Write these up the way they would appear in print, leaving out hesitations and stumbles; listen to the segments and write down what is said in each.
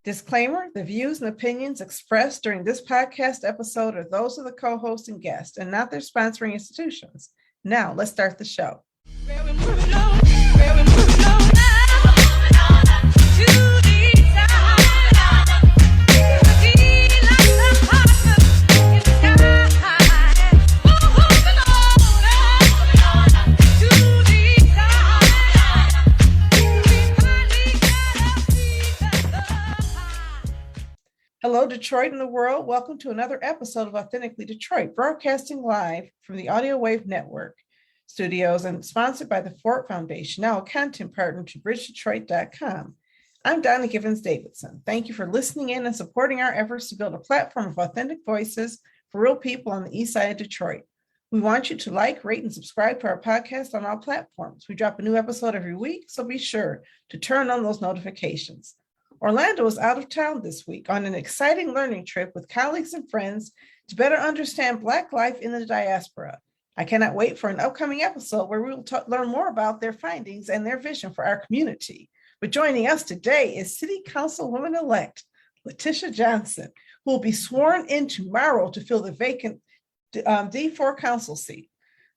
Disclaimer, the views and opinions expressed during this podcast episode are those of the co-host and guest and not their sponsoring institutions. Now, let's start the show. Hello, Detroit and the world. Welcome to another episode of Authentically Detroit, broadcasting live from the Audio Wave Network studios and sponsored by the Ford Foundation, now a content partner to bridgedetroit.com. I'm Donna Davidson. Thank you for listening in and supporting our efforts to build a platform of authentic voices for real people on the east side of Detroit. We want you to like, rate, and subscribe to our podcast on all platforms. We drop a new episode every week, so be sure to turn on those notifications. Orlando is out of town this week on an exciting learning trip with colleagues and friends to better understand Black life in the diaspora. I cannot wait for an upcoming episode where we will learn more about their findings and their vision for our community. But joining us today is City Councilwoman-elect Latisha Johnson, who will be sworn in tomorrow to fill the vacant D4 council seat.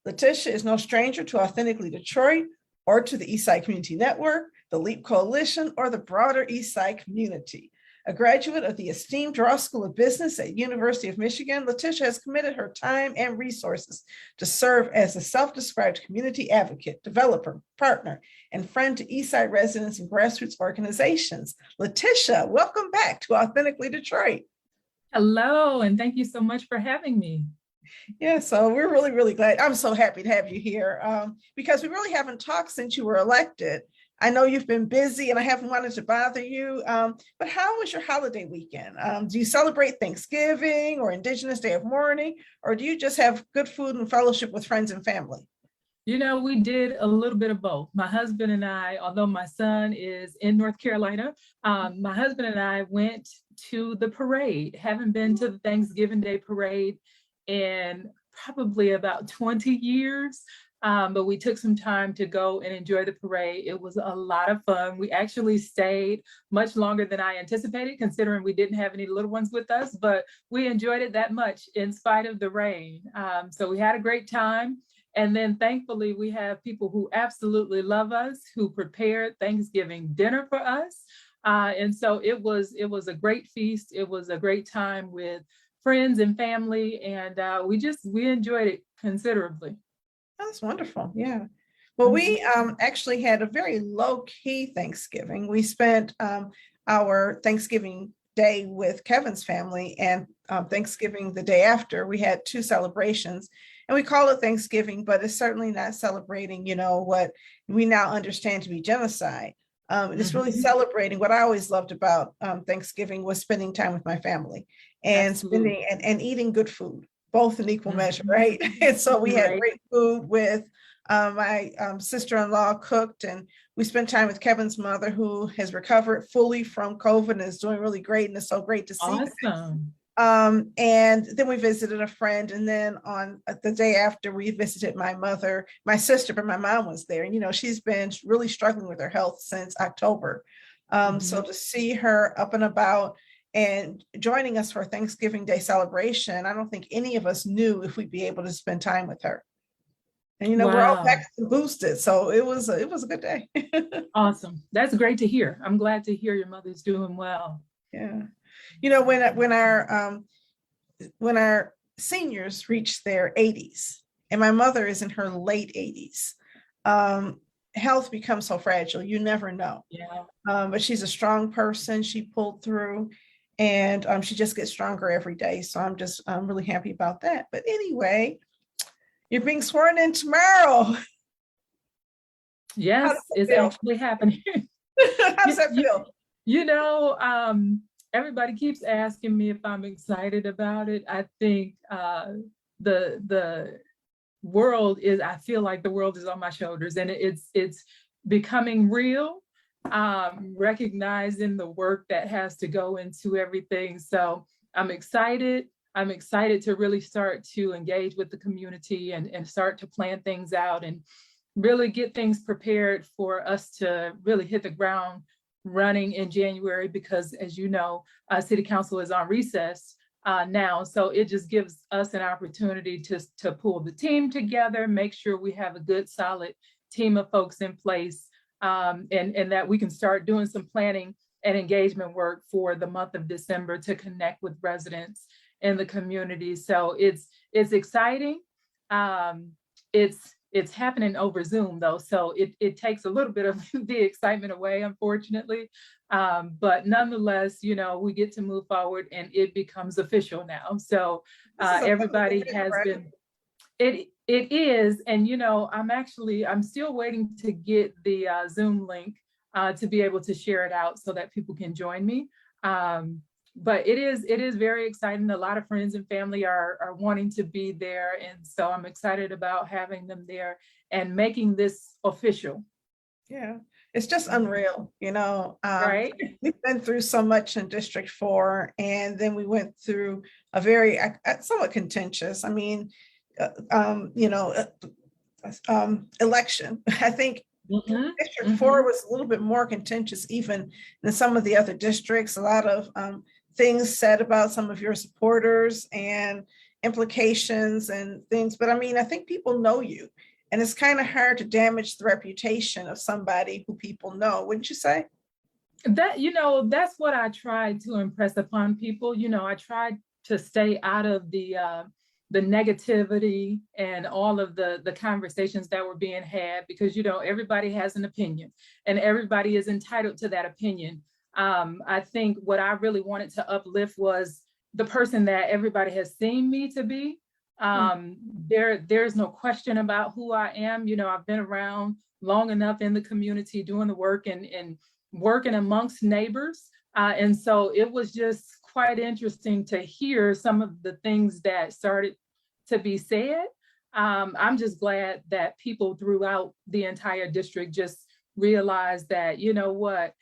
Latisha is no stranger to Authentically Detroit or to the Eastside Community Network, the LEAP Coalition, or the broader Eastside community. A graduate of the esteemed Ross School of Business at University of Michigan, Latisha has committed her time and resources to serve as a self-described community advocate, developer, partner, and friend to Eastside residents and grassroots organizations. Latisha, welcome back to Authentically Detroit. Hello, and thank you so much for having me. Yeah, so we're really, really glad. I'm so happy to have you here because we really haven't talked since you were elected. I know you've been busy and I haven't wanted to bother you, but how was your holiday weekend? Do you celebrate Thanksgiving or Indigenous Day of Mourning, or do you just have good food and fellowship with friends and family? You know, we did a little bit of both. My husband and I, although my son is in North Carolina, my husband and I went to the parade. Haven't been to the Thanksgiving Day parade in probably about 20 years. But we took some time to go and enjoy the parade. It was a lot of fun. We actually stayed much longer than I anticipated, considering we didn't have any little ones with us, but we enjoyed it that much in spite of the rain. So we had a great time. And then thankfully, we have people who absolutely love us, who prepared Thanksgiving dinner for us. And so it was a great feast. It was a great time with friends and family. And we enjoyed it considerably. That's wonderful. Yeah. Well, we actually had a very low-key Thanksgiving. We spent our Thanksgiving Day with Kevin's family, and Thanksgiving the day after, we had two celebrations. And we call it Thanksgiving, but it's certainly not celebrating, what we now understand to be genocide. It's really celebrating. What I always loved about Thanksgiving was spending time with my family and spending and eating good food, both in equal measure, right? And so we had great food with my sister-in-law cooked, and we spent time with Kevin's mother, who has recovered fully from COVID and is doing really great, and it's so great to see. Awesome. And then we visited a friend, and then on the day after, we visited my mother, my sister, but my mom was there, and she's been really struggling with her health since October. So to see her up and about and joining us for a Thanksgiving Day celebration, I don't think any of us knew if we'd be able to spend time with her. And we're all back and boosted, so it was a good day. Awesome. That's great to hear. I'm glad to hear your mother's doing well. Yeah. When our seniors reach their 80s, and my mother is in her late 80s, health becomes so fragile. You never know. Yeah. But she's a strong person. She pulled through, and she just gets stronger every day. So I'm really happy about that. But anyway, you're being sworn in tomorrow. Yes, it's actually happening. How does that feel? Everybody keeps asking me if I'm excited about it. I think the world is, I feel like the world is on my shoulders, and it's becoming real, recognizing the work that has to go into everything. So I'm excited. I'm excited to really start to engage with the community and start to plan things out and really get things prepared for us to really hit the ground running in January because, as you know, City Council is on recess now. So it just gives us an opportunity to pull the team together, make sure we have a good, solid team of folks in place, and that we can start doing some planning and engagement work for the month of December to connect with residents in the community. So it's exciting. It's happening over Zoom though, so it takes a little bit of the excitement away, unfortunately. But nonetheless, you know, we get to move forward and it becomes official now. So everybody has been, it is, and you know, I'm still waiting to get the Zoom link to be able to share it out so that people can join me. But it is very exciting. A lot of friends and family are wanting to be there. And so I'm excited about having them there and making this official. Yeah, it's just unreal, you know. Right. We've been through so much in District 4, and then we went through a very somewhat contentious, I mean, you know, election. I think District 4 was a little bit more contentious even than some of the other districts. A lot of things said about some of your supporters and implications and things. But I mean, I think people know you, and it's kind of hard to damage the reputation of somebody who people know, wouldn't you say? That, you know, that's what I tried to impress upon people. You know, I tried to stay out of the negativity and all of the conversations that were being had, because, you know, everybody has an opinion and everybody is entitled to that opinion. I think what I really wanted to uplift was the person that everybody has seen me to be. There's no question about who I am. You know, I've been around long enough in the community doing the work and working amongst neighbors. And so it was just quite interesting to hear some of the things that started to be said. I'm just glad that people throughout the entire district just realized that, you know what,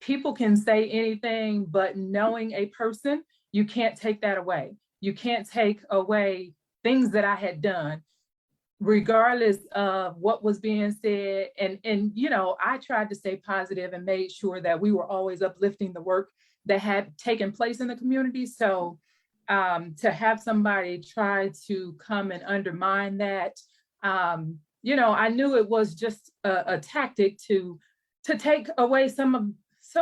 people can say anything, but knowing a person, you can't take that away. You can't take away things that I had done, regardless of what was being said. And you know, I tried to stay positive and made sure that we were always uplifting the work that had taken place in the community. So to have somebody try to come and undermine that, you know, I knew it was just a tactic to take away some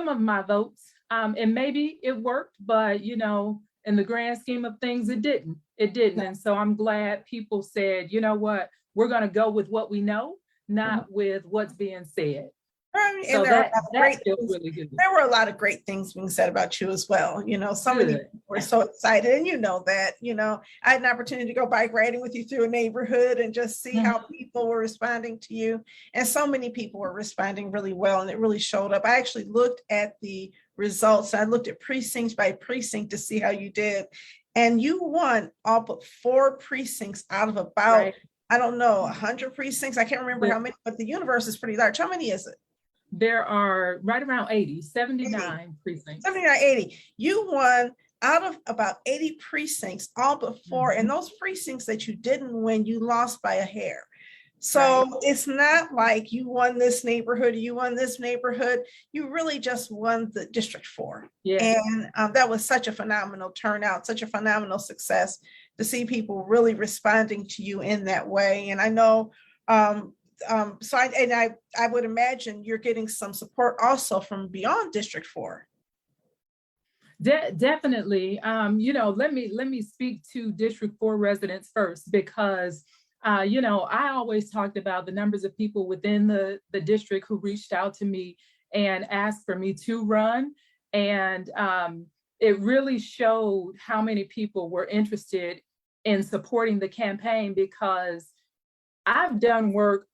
of my votes. And maybe it worked, but you know, in the grand scheme of things, it didn't. And so I'm glad people said, you know what, we're going to go with what we know, not with what's being said. So that feels really good. There were a lot of great things being said about you as well. You know, so many people were so excited, and you know that, you know, I had an opportunity to go bike riding with you through a neighborhood and just see how people were responding to you. And so many people were responding really well, and it really showed up. I actually looked at the results. I looked at precinct by precinct to see how you did. And you won all but 4 precincts out of about, I don't know, 100 precincts. I can't remember how many, but the universe is pretty large. How many is it? There are right around 79 precincts. 79, 80. You won out of about 80 precincts, all but 4. And those precincts that you didn't win, you lost by a hair. So it's not like you won this neighborhood, you won this neighborhood. You really just won the District 4. And that was such a phenomenal turnout, such a phenomenal success to see people really responding to you in that way. And I know, so I would imagine you're getting some support also from beyond District 4. Definitely. You know, let me speak to District 4 residents first, because you know, I always talked about the numbers of people within the district who reached out to me and asked for me to run. And it really showed how many people were interested in supporting the campaign, because I've done work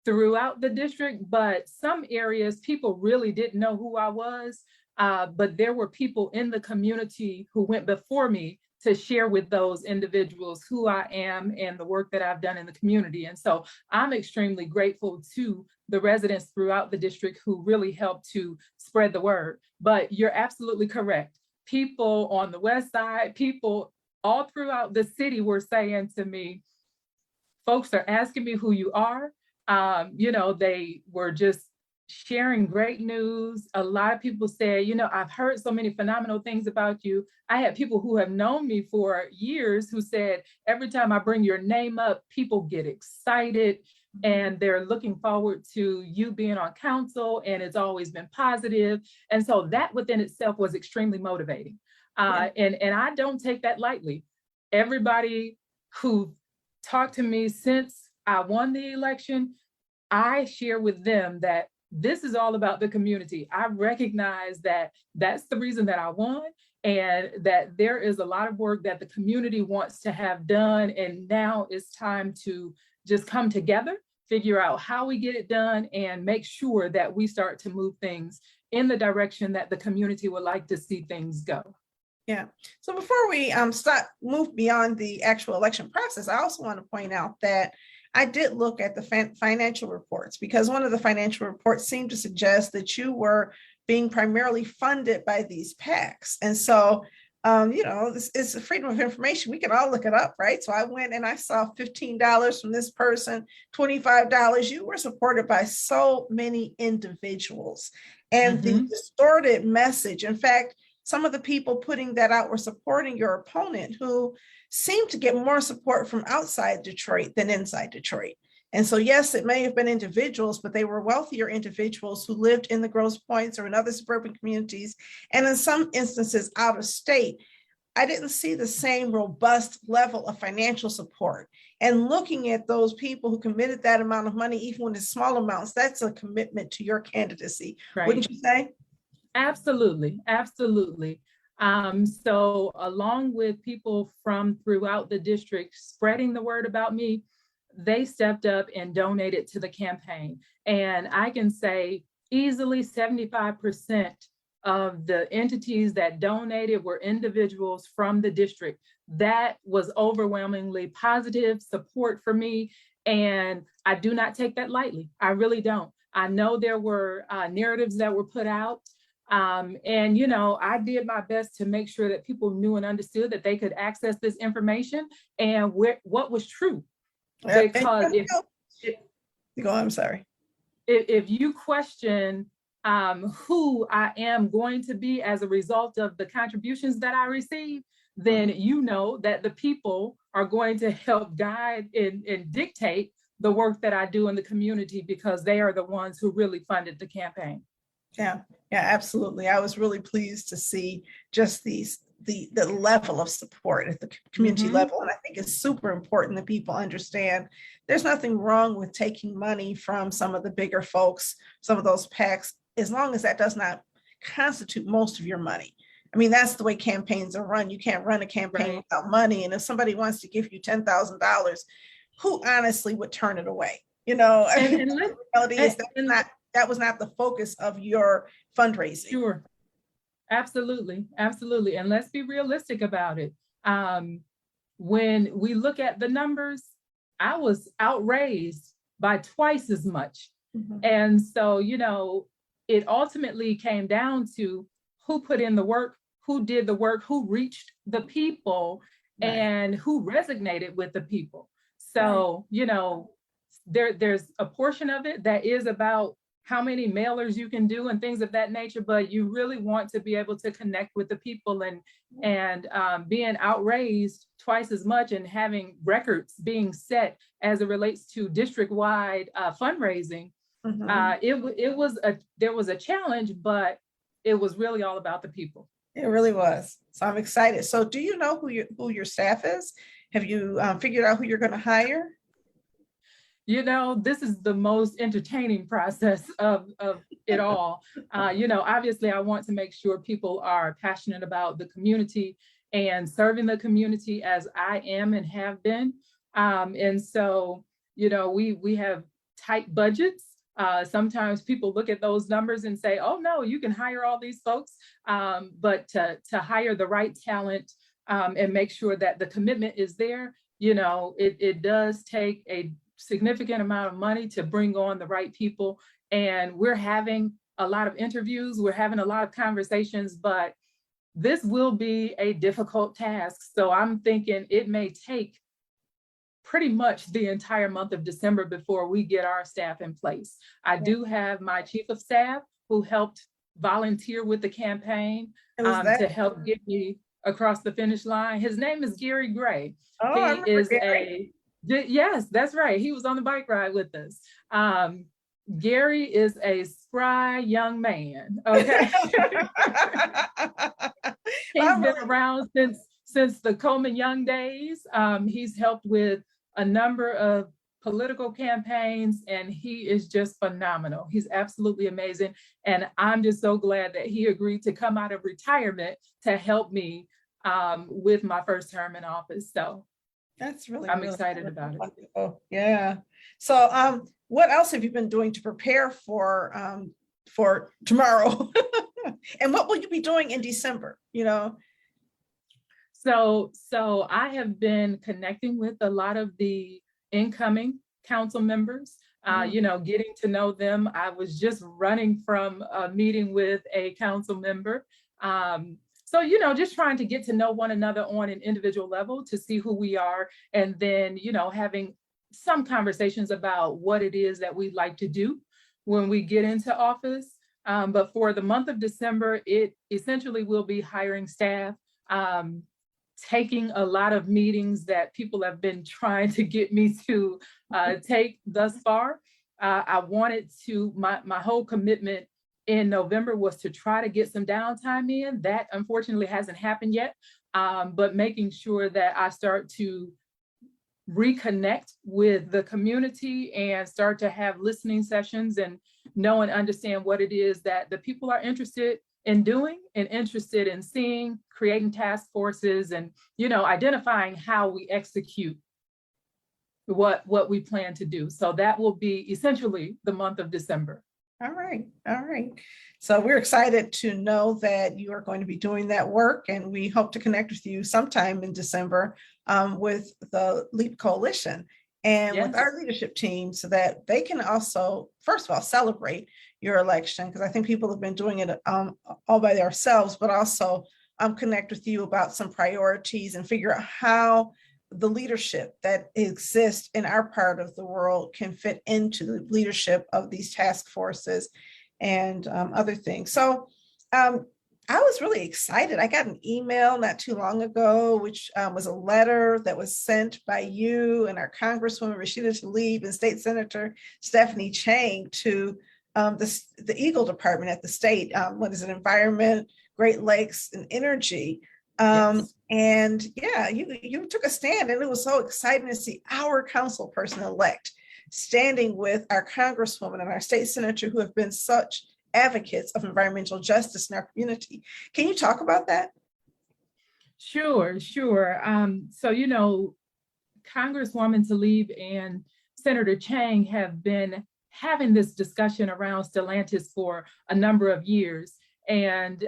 throughout the district, but some areas people really didn't know who I was. But there were people in the community who went before me to share with those individuals who I am and the work that I've done in the community. And so I'm extremely grateful to the residents throughout the district who really helped to spread the word. But you're absolutely correct. People on the west side, people all throughout the city were saying to me, folks are asking me who you are. You know, they were just sharing great news. A lot of people say, you know, I've heard so many phenomenal things about you. I had people who have known me for years who said, every time I bring your name up, people get excited and they're looking forward to you being on council, and it's always been positive. And so that within itself was extremely motivating. And I don't take that lightly. Everybody who talked to me since I won the election, I share with them that this is all about the community. I recognize that that's the reason that I won, and that there is a lot of work that the community wants to have done. And now it's time to just come together, figure out how we get it done, and make sure that we start to move things in the direction that the community would like to see things go. Yeah. So before we move beyond the actual election process, I also want to point out that I did look at the financial reports, because one of the financial reports seemed to suggest that you were being primarily funded by these PACs. And so, you know, it's a freedom of information. We can all look it up, right? So I went and I saw $15 from this person, $25. You were supported by so many individuals. And the distorted message, in fact, some of the people putting that out were supporting your opponent, who seemed to get more support from outside Detroit than inside Detroit. And so, yes, it may have been individuals, but they were wealthier individuals who lived in the Grosse Pointes or in other suburban communities, and in some instances out of state. I didn't see the same robust level of financial support. And looking at those people who committed that amount of money, even when it's small amounts, that's a commitment to your candidacy, right? Wouldn't you say? Absolutely, absolutely. So along with people from throughout the district spreading the word about me, they stepped up and donated to the campaign. And I can say easily 75% of the entities that donated were individuals from the district. That was overwhelmingly positive support for me. And I do not take that lightly. I really don't. I know there were narratives that were put out. And, you know, I did my best to make sure that people knew and understood that they could access this information and what was true. Because I'm sorry. If you question who I am going to be as a result of the contributions that I receive, then you know that the people are going to help guide and dictate the work that I do in the community, because they are the ones who really funded the campaign. Yeah, absolutely. I was really pleased to see just the level of support at the community level. And I think it's super important that people understand there's nothing wrong with taking money from some of the bigger folks, some of those PACs, as long as that does not constitute most of your money. I mean, that's the way campaigns are run. You can't run a campaign without money. And if somebody wants to give you $10,000, who honestly would turn it away? You know, the reality is that was not the focus of your fundraising. Sure. Absolutely. Absolutely. And let's be realistic about it. When we look at the numbers, I was outraised by twice as much. And so, you know, it ultimately came down to who put in the work, who did the work, who reached the people, and who resonated with the people. So, you know, there's a portion of it that is about how many mailers you can do and things of that nature, but you really want to be able to connect with the people, and being outraised twice as much and having records being set as it relates to district-wide fundraising. There was a challenge, but it was really all about the people. It really was. So I'm excited. So do you know who your staff is? Have you figured out who you're going to hire? You know, this is the most entertaining process of it all. You know, obviously, I want to make sure people are passionate about the community and serving the community as I am and have been. And so, you know, we have tight budgets. Sometimes people look at those numbers and say, oh, no, you can hire all these folks. But to hire the right talent and make sure that the commitment is there, you know, it does take a significant amount of money to bring on the right people. And we're having a lot of interviews, we're having a lot of conversations, but this will be a difficult task. So I'm thinking it may take pretty much the entire month of December before we get our staff in place. I do have my chief of staff who helped volunteer with the campaign to help get me across the finish line. His name is Gary Gray. Oh, he is yes, that's right. He was on the bike ride with us. Gary is a spry young man. Okay. He's been around since the Coleman Young days. He's helped with a number of political campaigns, and he is just phenomenal. He's absolutely amazing. And I'm just so glad that he agreed to come out of retirement to help me with my first term in office. So that's I'm excited about it. Oh, yeah. So what else have you been doing to prepare for tomorrow? And what will you be doing in December, you know? So I have been connecting with a lot of the incoming council members, you know, getting to know them. I was just running from a meeting with a council member. So, you know, just trying to get to know one another on an individual level to see who we are. And then, you know, having some conversations about what it is that we'd like to do when we get into office. But for the month of December, it essentially will be hiring staff, taking a lot of meetings that people have been trying to get me to take thus far. I wanted to, my whole commitment in November was to try to get some downtime in. That unfortunately hasn't happened yet, but making sure that I start to reconnect with the community and start to have listening sessions and know and understand what it is that the people are interested in doing and interested in seeing, creating task forces and, you know, identifying how we execute what we plan to do. So that will be essentially the month of December. All right. All right. So we're excited to know that you are going to be doing that work, and we hope to connect with you sometime in December with the LEAP Coalition and with our leadership team so that they can also, first of all, celebrate your election, because I think people have been doing it all by themselves, but also connect with you about some priorities and figure out how the leadership that exists in our part of the world can fit into the leadership of these task forces and other things. So I was really excited. I got an email not too long ago, which was a letter that was sent by you and our Congresswoman Rashida Tlaib and State Senator Stephanie Chang to the Eagle Department at the state. What is it? Environment, Great Lakes, and Energy. And yeah, you took a stand, and it was so exciting to see our council person elect standing with our Congresswoman and our state senator who have been such advocates of environmental justice in our community. Can you talk about that? Sure. So, you know, Congresswoman Tlaib and Senator Chang have been having this discussion around Stellantis for a number of years. And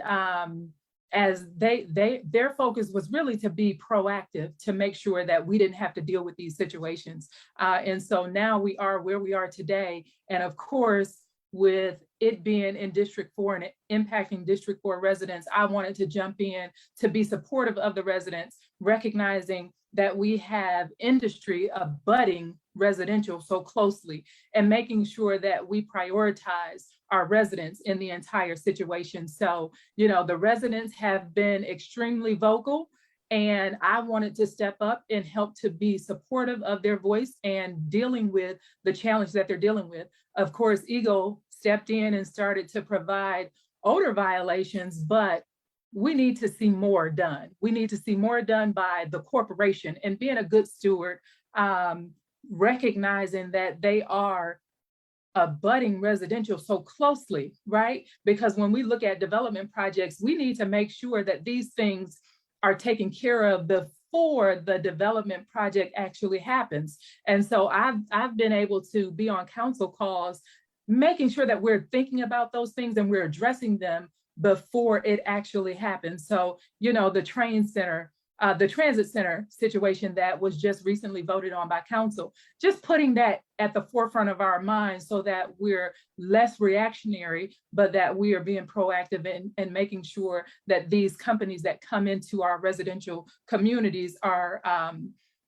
as their focus was really to be proactive, to make sure that we didn't have to deal with these situations. And so now we are where we are today. And of course, with it being in District 4 and impacting District 4 residents, I wanted to jump in to be supportive of the residents, recognizing that we have industry abutting residential so closely and making sure that we prioritize our residents in the entire situation. So, you know, the residents have been extremely vocal, and I wanted to step up and help to be supportive of their voice and dealing with the challenge that they're dealing with. Of course, Eagle stepped in and started to provide odor violations, but we need to see more done. We need to see more done by the corporation and being a good steward, recognizing that they are abutting residential so closely, right? Because when we look at development projects, we need to make sure that these things are taken care of before the development project actually happens. And so I've been able to be on council calls, making sure that we're thinking about those things and we're addressing them before it actually happens. So, you know, the transit center situation that was just recently voted on by council, just putting that at the forefront of our minds so that we're less reactionary, but that we are being proactive and making sure that these companies that come into our residential communities are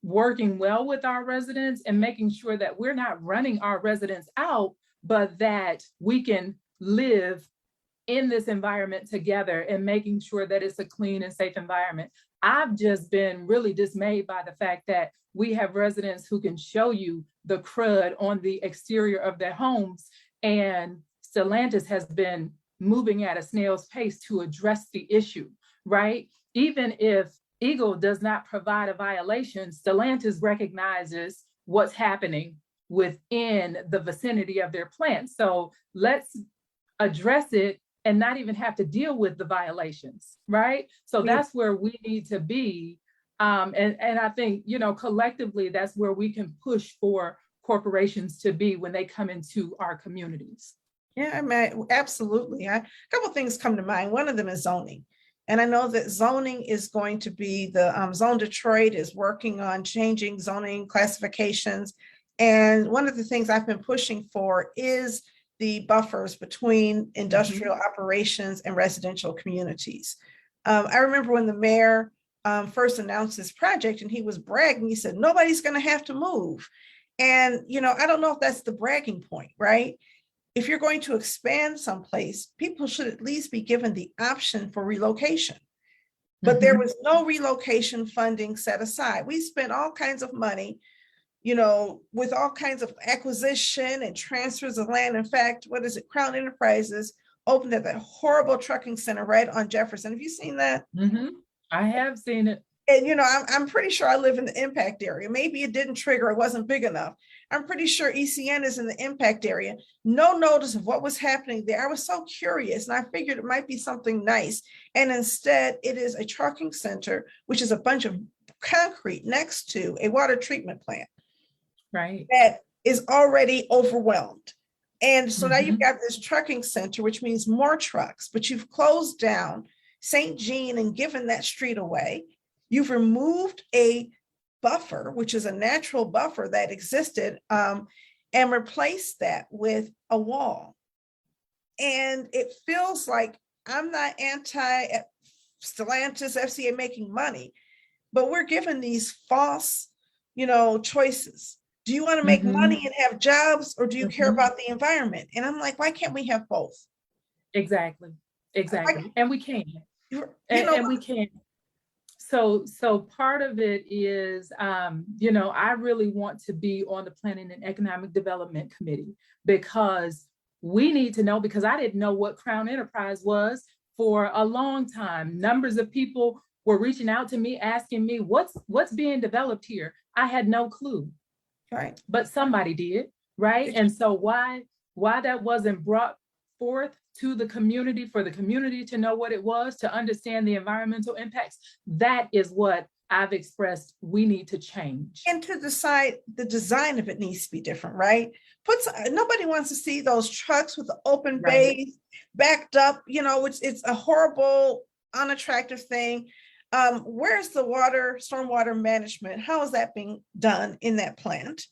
working well with our residents and making sure that we're not running our residents out, but that we can live in this environment together and making sure that it's a clean and safe environment. I've just been really dismayed by the fact that we have residents who can show you the crud on the exterior of their homes, and Stellantis has been moving at a snail's pace to address the issue, right? Even if Eagle does not provide a violation, Stellantis recognizes what's happening within the vicinity of their plant. So let's address it and not even have to deal with the violations, right? So that's where we need to be. And I think, you know, collectively, that's where we can push for corporations to be when they come into our communities. Yeah, I mean, absolutely. A couple of things come to mind. One of them is zoning. And I know that zoning is going to be the Zone Detroit is working on changing zoning classifications. And one of the things I've been pushing for is the buffers between industrial operations and residential communities. I remember when the mayor first announced this project and he was bragging, he said, nobody's going to have to move. And, you know, I don't know if that's the bragging point, right? If you're going to expand someplace, people should at least be given the option for relocation. But there was no relocation funding set aside. We spent all kinds of money, you know, with all kinds of acquisition and transfers of land. In fact, what is it? Crown Enterprises opened at that horrible trucking center right on Jefferson. Have you seen that? I have seen it. And, you know, I'm pretty sure I live in the impact area. Maybe it didn't trigger, it wasn't big enough. I'm pretty sure ECN is in the impact area. No notice of what was happening there. I was so curious and I figured it might be something nice. And instead it is a trucking center, which is a bunch of concrete next to a water treatment plant. Right. That is already overwhelmed. And so now you've got this trucking center, which means more trucks, but you've closed down St. Jean and given that street away. You've removed a buffer, which is a natural buffer that existed, and replaced that with a wall. And it feels like I'm not anti Stellantis, FCA making money, but we're given these false, you know, choices. Do you want to make money and have jobs, or do you care about the environment? And I'm like, why can't we have both? Exactly. And we can. And we can. So part of it is, you know, I really want to be on the Planning and Economic Development Committee because we need to know, because I didn't know what Crown Enterprise was for a long time. Numbers of people were reaching out to me, asking me what's being developed here. I had no clue. Right. But somebody did, right? And so why that wasn't brought forth to the community, for the community to know what it was, to understand the environmental impacts, that is what I've expressed we need to change. And to decide the design of it needs to be different, right? Nobody wants to see those trucks with the open bays backed up, you know, it's a horrible, unattractive thing. Where's the stormwater management? How is that being done in that plant?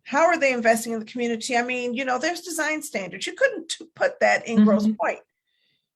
How are they investing in the community? I mean, you know, there's design standards. You couldn't put that in Grosse Pointe.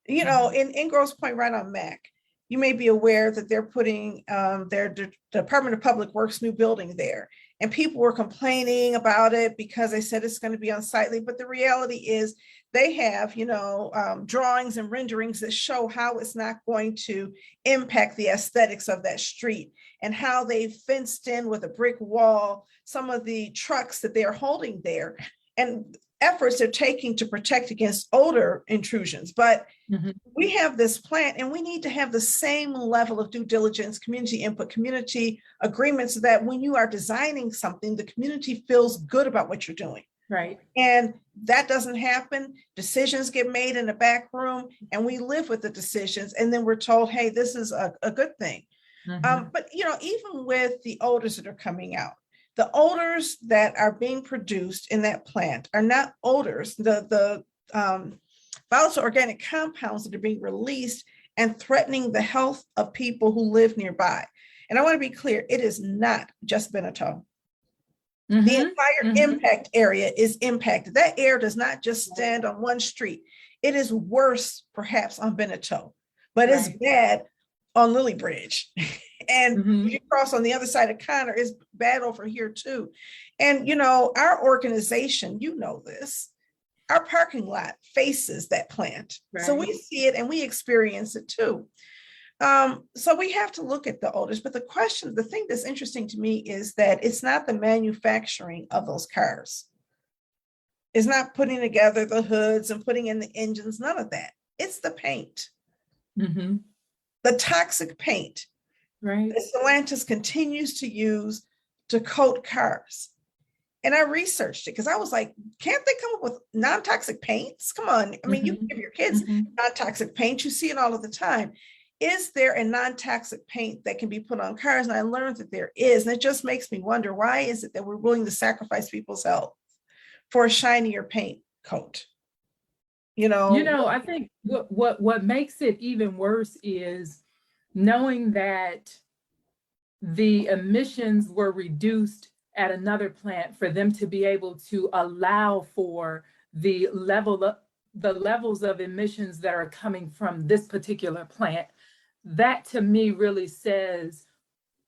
You know, in Grosse Pointe, right on Mac, you may be aware that they're putting their Department of Public Works new building there. And people were complaining about it because they said it's going to be unsightly. But the reality is they have, you know, drawings and renderings that show how it's not going to impact the aesthetics of that street, and how they fenced in with a brick wall some of the trucks that they are holding there, and efforts they're taking to protect against odor intrusions. But we have this plant and we need to have the same level of due diligence, community input, community agreements, so that when you are designing something, the community feels good about what you're doing. Right. And that doesn't happen. Decisions get made in the back room and we live with the decisions. And then we're told, hey, this is a good thing. But, you know, even with the odors that are coming out, the odors that are being produced in that plant are not odors. The volatile organic compounds that are being released and threatening the health of people who live nearby. And I want to be clear, it is not just Beneteau. The entire impact area is impacted. That air does not just stand on one street. It is worse, perhaps, on Beneteau, but it's bad on Lily Bridge. And Mhm. if you cross on the other side of Connor, it's bad over here too. And, you know, our organization, you know this, our parking lot faces that plant. So we Right. see it and we experience it too. So we have to look at the odors. But the thing that's interesting to me is that it's not the manufacturing of those cars. It's not putting together the hoods and putting in the engines, none of that. It's the paint, Mhm. the toxic paint Right. that Stellantis continues to use to coat cars. And I researched it because I was like, can't they come up with non-toxic paints? Come on. I mean, you Mhm. give your kids Mhm. non-toxic paint, you see it all of the time. Is there a non-toxic paint that can be put on cars? And I learned that there is. And it just makes me wonder, why is it that we're willing to sacrifice people's health for a shinier paint coat? You You know, know, I think what makes it even worse is knowing that the emissions were reduced at another plant for them to be able to allow for the levels of emissions that are coming from this particular plant. That to me really says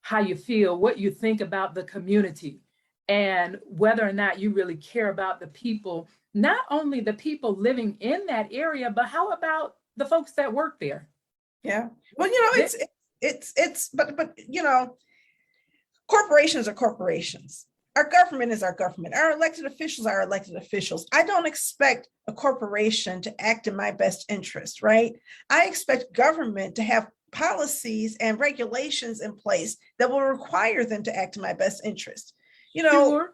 how you feel, what you think about the community, and whether or not you really care about the people, not only the people living in that area, but how about the folks that work there? yeah. Well, you know, They- but you know, corporations are corporations. Our government is our government. Our elected officials are elected officials. I don't expect a corporation to act in my best interest, right? I expect government to have policies and regulations in place that will require them to act in my best interest. You know, Sure.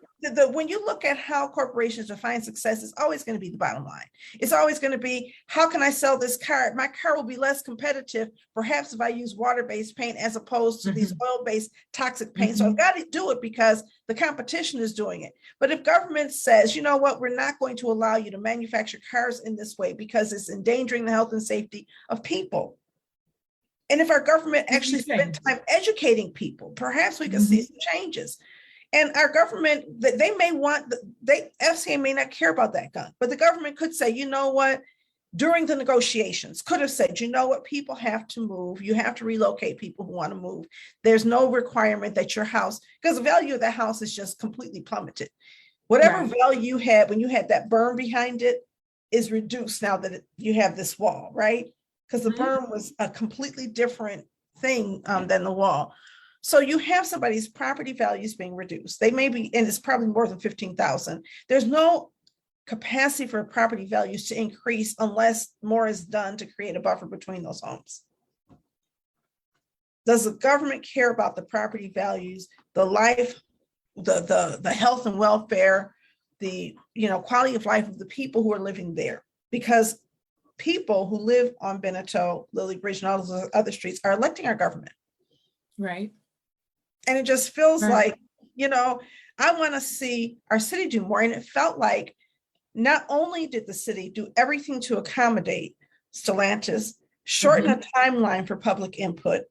when you look at how corporations define success, it's always going to be the bottom line. It's always going to be, how can I sell this car? My car will be less competitive, perhaps if I use water-based paint as opposed to these Mhm. oil-based toxic paint. So I've Mhm. got to do it because the competition is doing it. But if government says, you know what, we're not going to allow you to manufacture cars in this way because it's endangering the health and safety of people. And if our government What do you actually spent think? time educating people, perhaps we could see Mhm. some changes. And our government, they may want, FCA may not care about that gun, but the government could say, you know what, during the negotiations, could have said, you know what, people have to move. You have to relocate people who want to move. There's no requirement that your house, because the value of that house is just completely plummeted. Whatever Right. value you had when you had that berm behind it is reduced now that you have this wall, right? Because the Mhm. berm was a completely different thing than the wall. So you have somebody's property values being reduced. They may be, and it's probably more than 15,000. There's no capacity for property values to increase unless more is done to create a buffer between those homes. Does the government care about the property values, the life, the health and welfare, the quality of life of the people who are living there? Because people who live on Beneteau, Lily Bridge, and all those other streets are electing our government. Right. And it just feels Right. like, I want to see our city do more. And it felt like not only did the city do everything to accommodate Stellantis, shorten Mhm. a timeline for public input,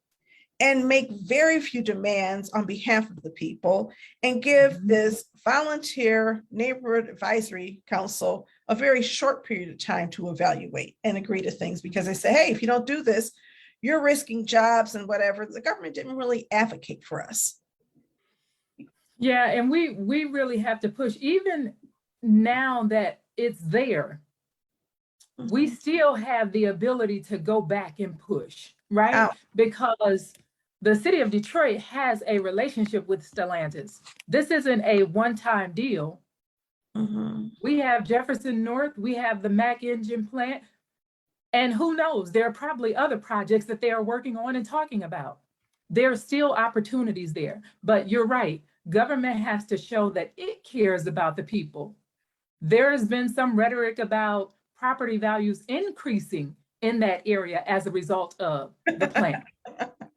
and make very few demands on behalf of the people, and give Mhm. this volunteer neighborhood advisory council a very short period of time to evaluate and agree to things, because they say, hey, if you don't do this, you're risking jobs and whatever. The government didn't really advocate for us. Yeah, and we really have to push, even now that it's there, we Mhm. still have the ability to go back and push, right? Out. Because the city of Detroit has a relationship with Stellantis. This isn't a one-time deal. Mhm. We have Jefferson North, we have the Mack engine plant, and who knows, there are probably other projects that they are working on and talking about. There are still opportunities there, but you're right. Government has to show that it cares about the people. There has been some rhetoric about property values increasing in that area as a result of the plant.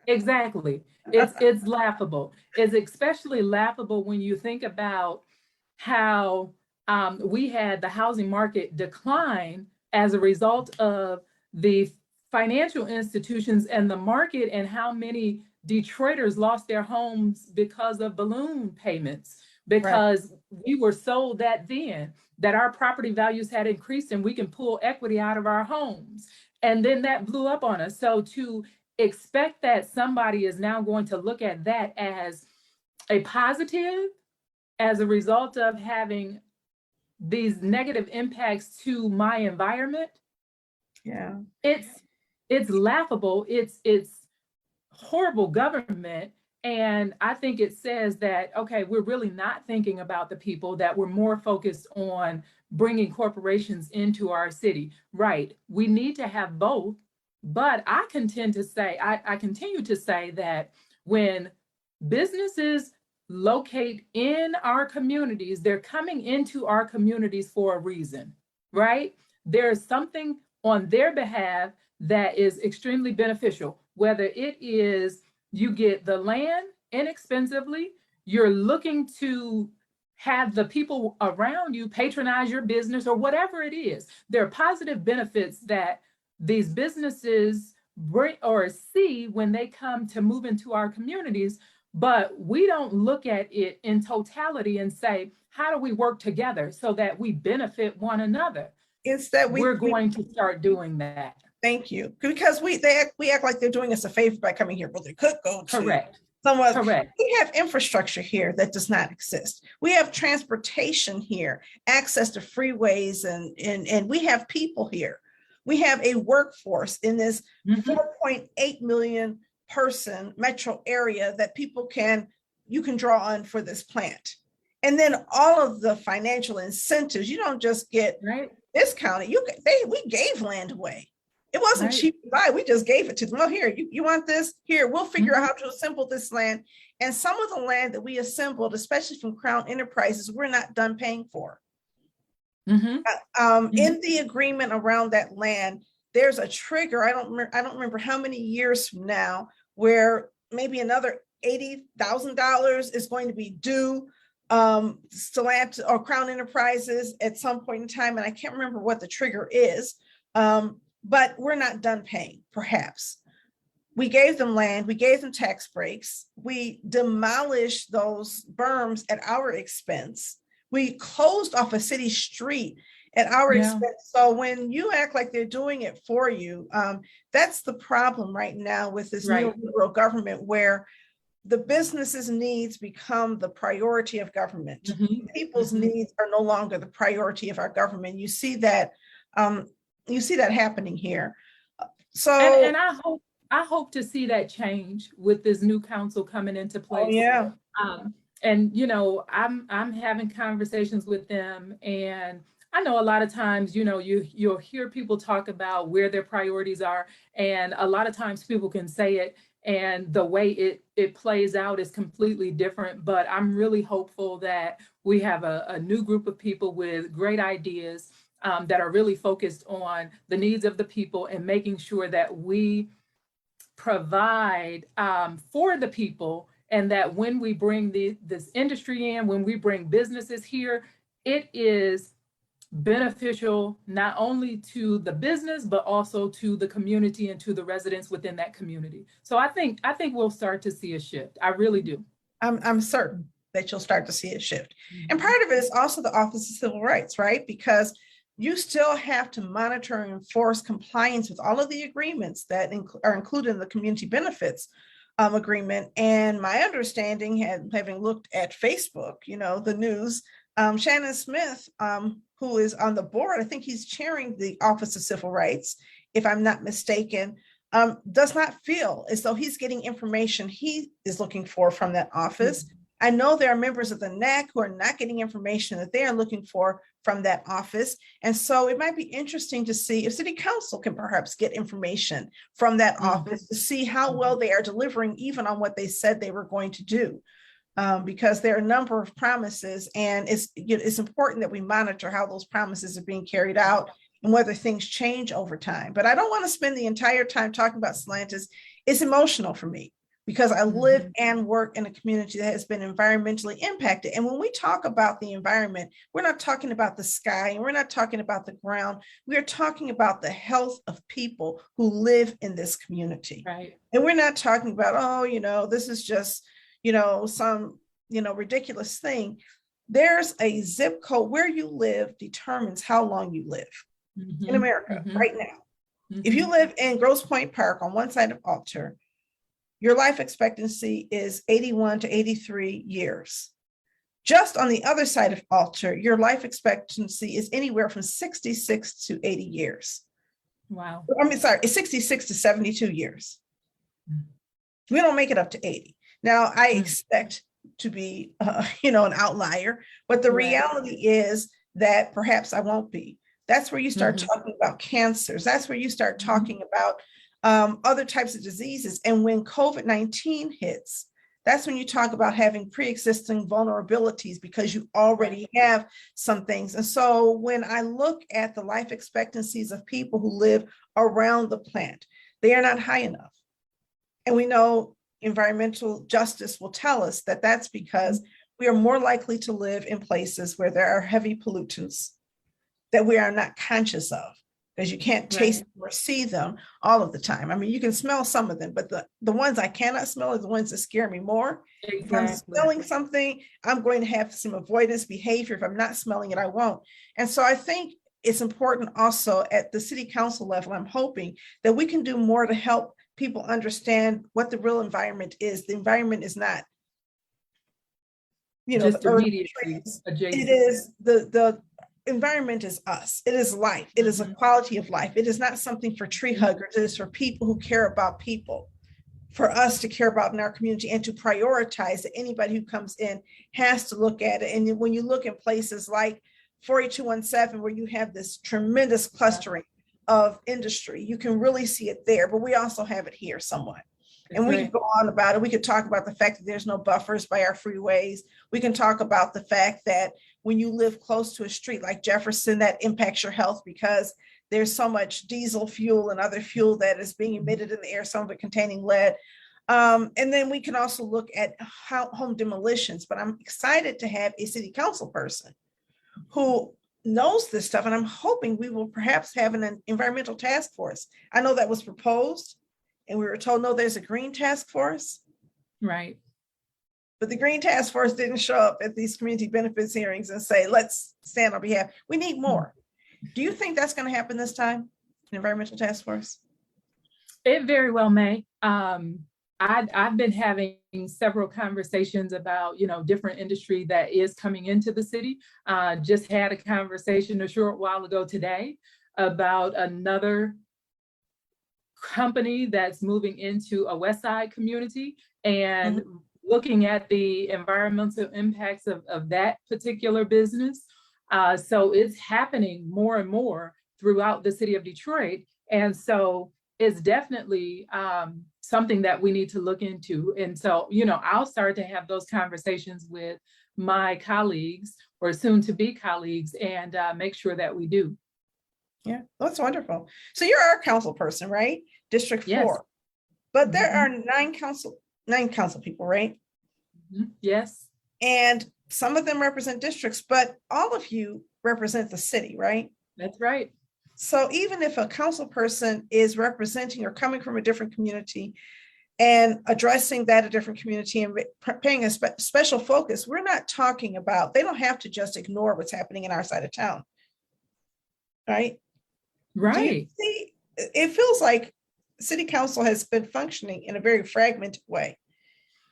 Exactly. It's laughable. It's especially laughable when you think about how we had the housing market decline as a result of the financial institutions and the market, and how many Detroiters lost their homes because of balloon payments, Right. because we were sold that our property values had increased and we can pull equity out of our homes. And then that blew up on us. So to expect that somebody is now going to look at that as a positive as a result of having these negative impacts to my environment. Yeah. It's laughable. It's horrible government. And I think it says that, okay, we're really not thinking about the people, that we're more focused on bringing corporations into our city. Right. We need to have both. But I continue to say that when businesses locate in our communities, they're coming into our communities for a reason, right? There's something on their behalf that is extremely beneficial, whether it is you get the land inexpensively, you're looking to have the people around you patronize your business, or whatever it is. There are positive benefits that these businesses bring or see when they come to move into our communities, but we don't look at it in totality and say, how do we work together so that we benefit one another? Instead, we're going to start doing that. Thank you. Because we act like they're doing us a favor by coming here, but they could go to correct. Somewhere. Correct. We have infrastructure here that does not exist. We have transportation here, access to freeways, and we have people here. We have a workforce in this 4.8 million person metro area that you can draw on for this plant. And then all of the financial incentives, you don't just get discounted. We gave land away. It wasn't cheap to buy. We just gave it to them. Well, here, you want this? Here, we'll figure out how to assemble this land. And some of the land that we assembled, especially from Crown Enterprises, we're not done paying for. In the agreement around that land, there's a trigger. I don't remember how many years from now, where maybe another $80,000 is going to be due Stellantis or Crown Enterprises at some point in time, and I can't remember what the trigger is. But we're not done paying, perhaps. We gave them land, we gave them tax breaks, we demolished those berms at our expense. We closed off a city street at our expense. So when you act like they're doing it for you, that's the problem right now with this neoliberal government, where the businesses' needs become the priority of government. People's needs are no longer the priority of our government. You see that happening here. So and I hope to see that change with this new council coming into place. Oh, yeah. And I'm having conversations with them, and I know a lot of times, you'll hear people talk about where their priorities are, and a lot of times people can say it, and the way it plays out is completely different. But I'm really hopeful that we have a new group of people with great ideas that are really focused on the needs of the people and making sure that we provide for the people, and that when we bring this industry in, when we bring businesses here, it is beneficial not only to the business, but also to the community and to the residents within that community. So I think we'll start to see a shift. I really do. I'm certain that you'll start to see a shift. And part of it is also the Office of Civil Rights, right? Because you still have to monitor and enforce compliance with all of the agreements that are included in the community benefits agreement. And my understanding, having looked at Facebook, the news, Shannon Smith, who is on the board, I think he's chairing the Office of Civil Rights, if I'm not mistaken, does not feel as though he's getting information he is looking for from that office. I know there are members of the NAC who are not getting information that they are looking for from that office. And so it might be interesting to see if City Council can perhaps get information from that office to see how well they are delivering even on what they said they were going to do. Because there are a number of promises, and it's important that we monitor how those promises are being carried out and whether things change over time. But I don't want to spend the entire time talking about Stellantis. It's emotional for me, because I live and work in a community that has been environmentally impacted. And when we talk about the environment, we're not talking about the sky, and we're not talking about the ground. We are talking about the health of people who live in this community. Right. And we're not talking about, this is just, some, ridiculous thing. There's a zip code. Where you live determines how long you live in America right now. If you live in Grosse Pointe Park on one side of Alter, your life expectancy is 81 to 83 years. Just on the other side of Alter, your life expectancy is anywhere from 66 to 80 years. Wow. I mean, sorry, it's 66 to 72 years. We don't make it up to 80. Now, I expect to be, an outlier, but the reality is that perhaps I won't be. That's where you start talking about cancers. That's where you start talking about other types of diseases. And when COVID-19 hits, that's when you talk about having pre-existing vulnerabilities because you already have some things. And so when I look at the life expectancies of people who live around the plant, they are not high enough. And we know environmental justice will tell us that that's because we are more likely to live in places where there are heavy pollutants that we are not conscious of, because you can't taste them or see them all of the time. I mean, you can smell some of them, but the ones I cannot smell are the ones that scare me more. If I'm smelling something, I'm going to have some avoidance behavior. If I'm not smelling it, I won't. And so I think it's important also at the city council level, I'm hoping that we can do more to help people understand what the real environment is. The environment is not, just the immediately adjacent. It is the environment is us. It is life. It is a quality of life. It is not something for tree huggers. It is for people who care about people, for us to care about in our community and to prioritize that anybody who comes in has to look at it. And when you look in places like 48217, where you have this tremendous clustering of industry, you can really see it there, but we also have it here somewhat. And we could go on about it. We could talk about the fact that there's no buffers by our freeways. We can talk about the fact that when you live close to a street like Jefferson, that impacts your health because there's so much diesel fuel and other fuel that is being emitted in the air, some of it containing lead. And then we can also look at home demolitions, but I'm excited to have a city council person who knows this stuff. And I'm hoping we will perhaps have an environmental task force. I know that was proposed and we were told, no, there's a green task force. Right. But the green task force didn't show up at these community benefits hearings and say, let's stand on behalf. We need more. Do you think that's going to happen this time, an environmental task force? It very well may. I've been having several conversations about, different industry that is coming into the city. Just had a conversation a short while ago today about another company that's moving into a West Side community and looking at the environmental impacts of that particular business. So it's happening more and more throughout the city of Detroit. And so it's definitely something that we need to look into. And so, I'll start to have those conversations with my colleagues or soon to be colleagues and make sure that we do. Yeah, that's wonderful. So you're our council person, right? District 4. But there are nine council people, right? Yes. And some of them represent districts, but all of you represent the city, right? That's right. So even if a council person is representing or coming from a different community and addressing that a different community and paying a special focus, we're not talking about, they don't have to just ignore what's happening in our side of town, right? Right. See, it feels like city council has been functioning in a very fragmented way,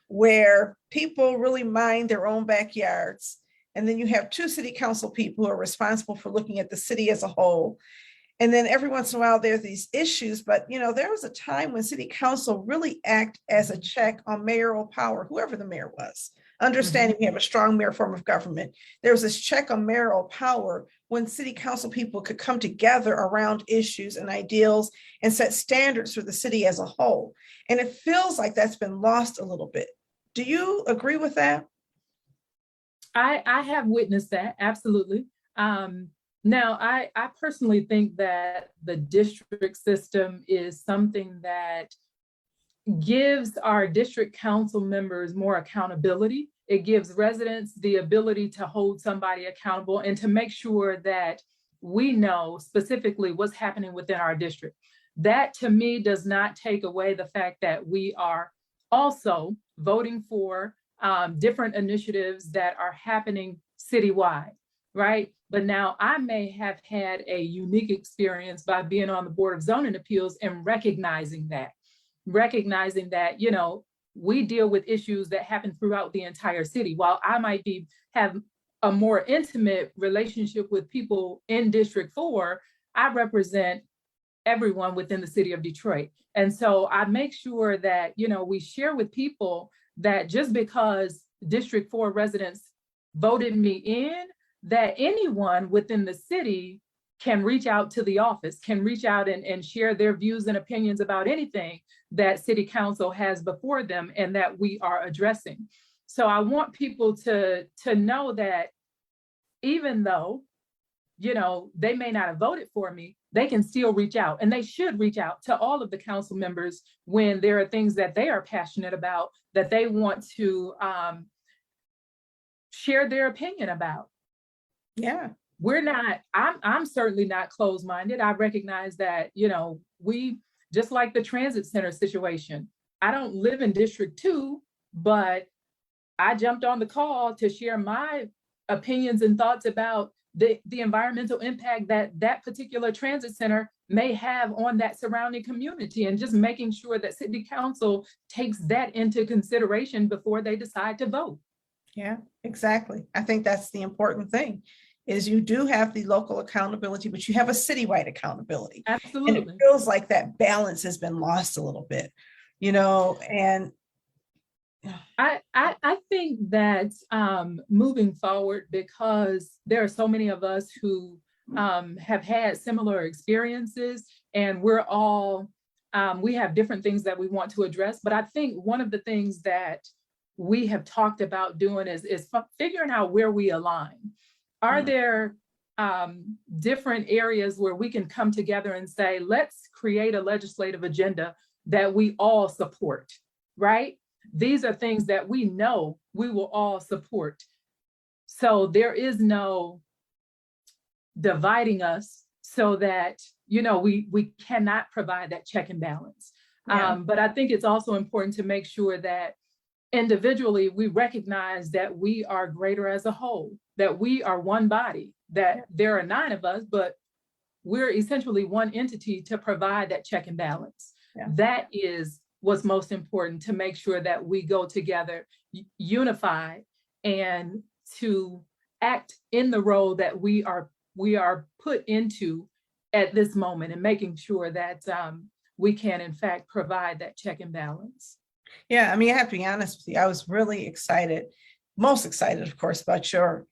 where people really mind their own backyards. And then you have 2 city council people who are responsible for looking at the city as a whole. And then every once in a while, there are these issues. But, there was a time when city council really act as a check on mayoral power, whoever the mayor was. Understanding we have a strong mayor form of government. There was this check on mayoral power when city council people could come together around issues and ideals and set standards for the city as a whole. And it feels like that's been lost a little bit. Do you agree with that? I have witnessed that, absolutely. Now, I personally think that the district system is something that gives our district council members more accountability. It gives residents the ability to hold somebody accountable and to make sure that we know specifically what's happening within our district. That to me does not take away the fact that we are also voting for different initiatives that are happening citywide. right? But now I may have had a unique experience by being on the Board of Zoning Appeals and recognizing that, you know, we deal with issues that happen throughout the entire city. While I might have a more intimate relationship with people in District 4, I represent everyone within the city of Detroit. And so I make sure that, you know, we share with people that just because District 4 residents voted me in, that anyone within the city can reach out to the office, can reach out and share their views and opinions about anything that City Council has before them and that we are addressing. So I want people to know that even though, you know, they may not have voted for me, they can still reach out, and they should reach out to all of the council members when there are things that they are passionate about, that they want to share their opinion about. Yeah. I'm certainly not closed-minded. I recognize that, you know, we, just like the transit center situation, I don't live in District 2, but I jumped on the call to share my opinions and thoughts about the environmental impact that particular transit center may have on that surrounding community, and just making sure that City Council takes that into consideration before they decide to vote. Yeah, exactly. I think that's the important thing, is you do have the local accountability, but you have a citywide accountability. Absolutely. And it feels like that balance has been lost a little bit, you know, and I think that moving forward, because there are so many of us who have had similar experiences, and we're all, we have different things that we want to address. But I think one of the things that we have talked about doing is figuring out where we align. Are there different areas where we can come together and say, let's create a legislative agenda that we all support, right? These are things that we know we will all support. So there is no dividing us so that, you know, we cannot provide that check and balance. Yeah. But I think it's also important to make sure that individually we recognize that we are greater as a whole, that we are one body, that there are 9 of us, but we're essentially one entity to provide that check and balance. Yeah. That is what's most important, to make sure that we go together, unified, and to act in the role that we are put into at this moment, and making sure that we can in fact provide that check and balance. Yeah, I mean, I have to be honest with you. I was really excited, most excited, of course, about your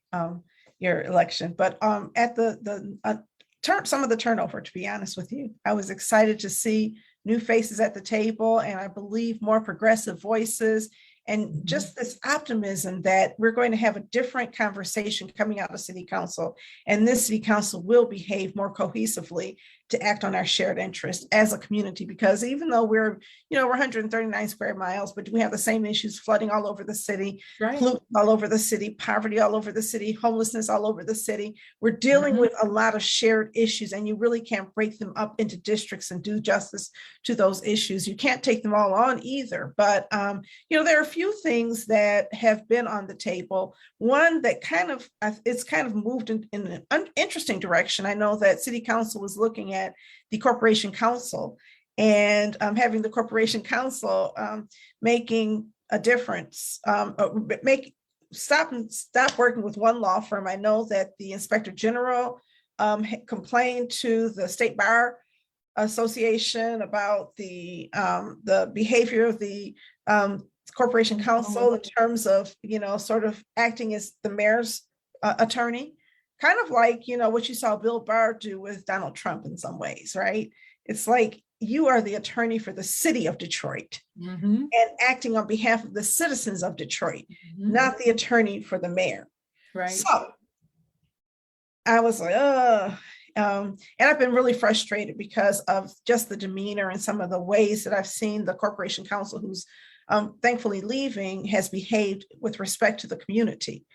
election, but at some of the turnover, to be honest with you, I was excited to see new faces at the table, and I believe more progressive voices, and just this optimism that we're going to have a different conversation coming out of City Council, and this City Council will behave more cohesively to act on our shared interest as a community. Because even though we're 139 square miles, but we have the same issues: flooding all over the city, Right. pollution all over the city, poverty all over the city, homelessness all over the city. We're dealing with a lot of shared issues, and you really can't break them up into districts and do justice to those issues. You can't take them all on either, but there are a few things that have been on the table. One that it's kind of moved in an interesting direction. I know that City Council was looking at the Corporation Council, and having the Corporation Council making a difference, stop working with one law firm. I know that the Inspector General complained to the State Bar Association about the behavior of the Corporation Council in terms of, sort of acting as the mayor's attorney, kind of like, what you saw Bill Barr do with Donald Trump in some ways, right? It's like you are the attorney for the city of Detroit and acting on behalf of the citizens of Detroit, not the attorney for the mayor. Right. So I was like, and I've been really frustrated because of just the demeanor and some of the ways that I've seen the Corporation Council, who's thankfully leaving, has behaved with respect to the community.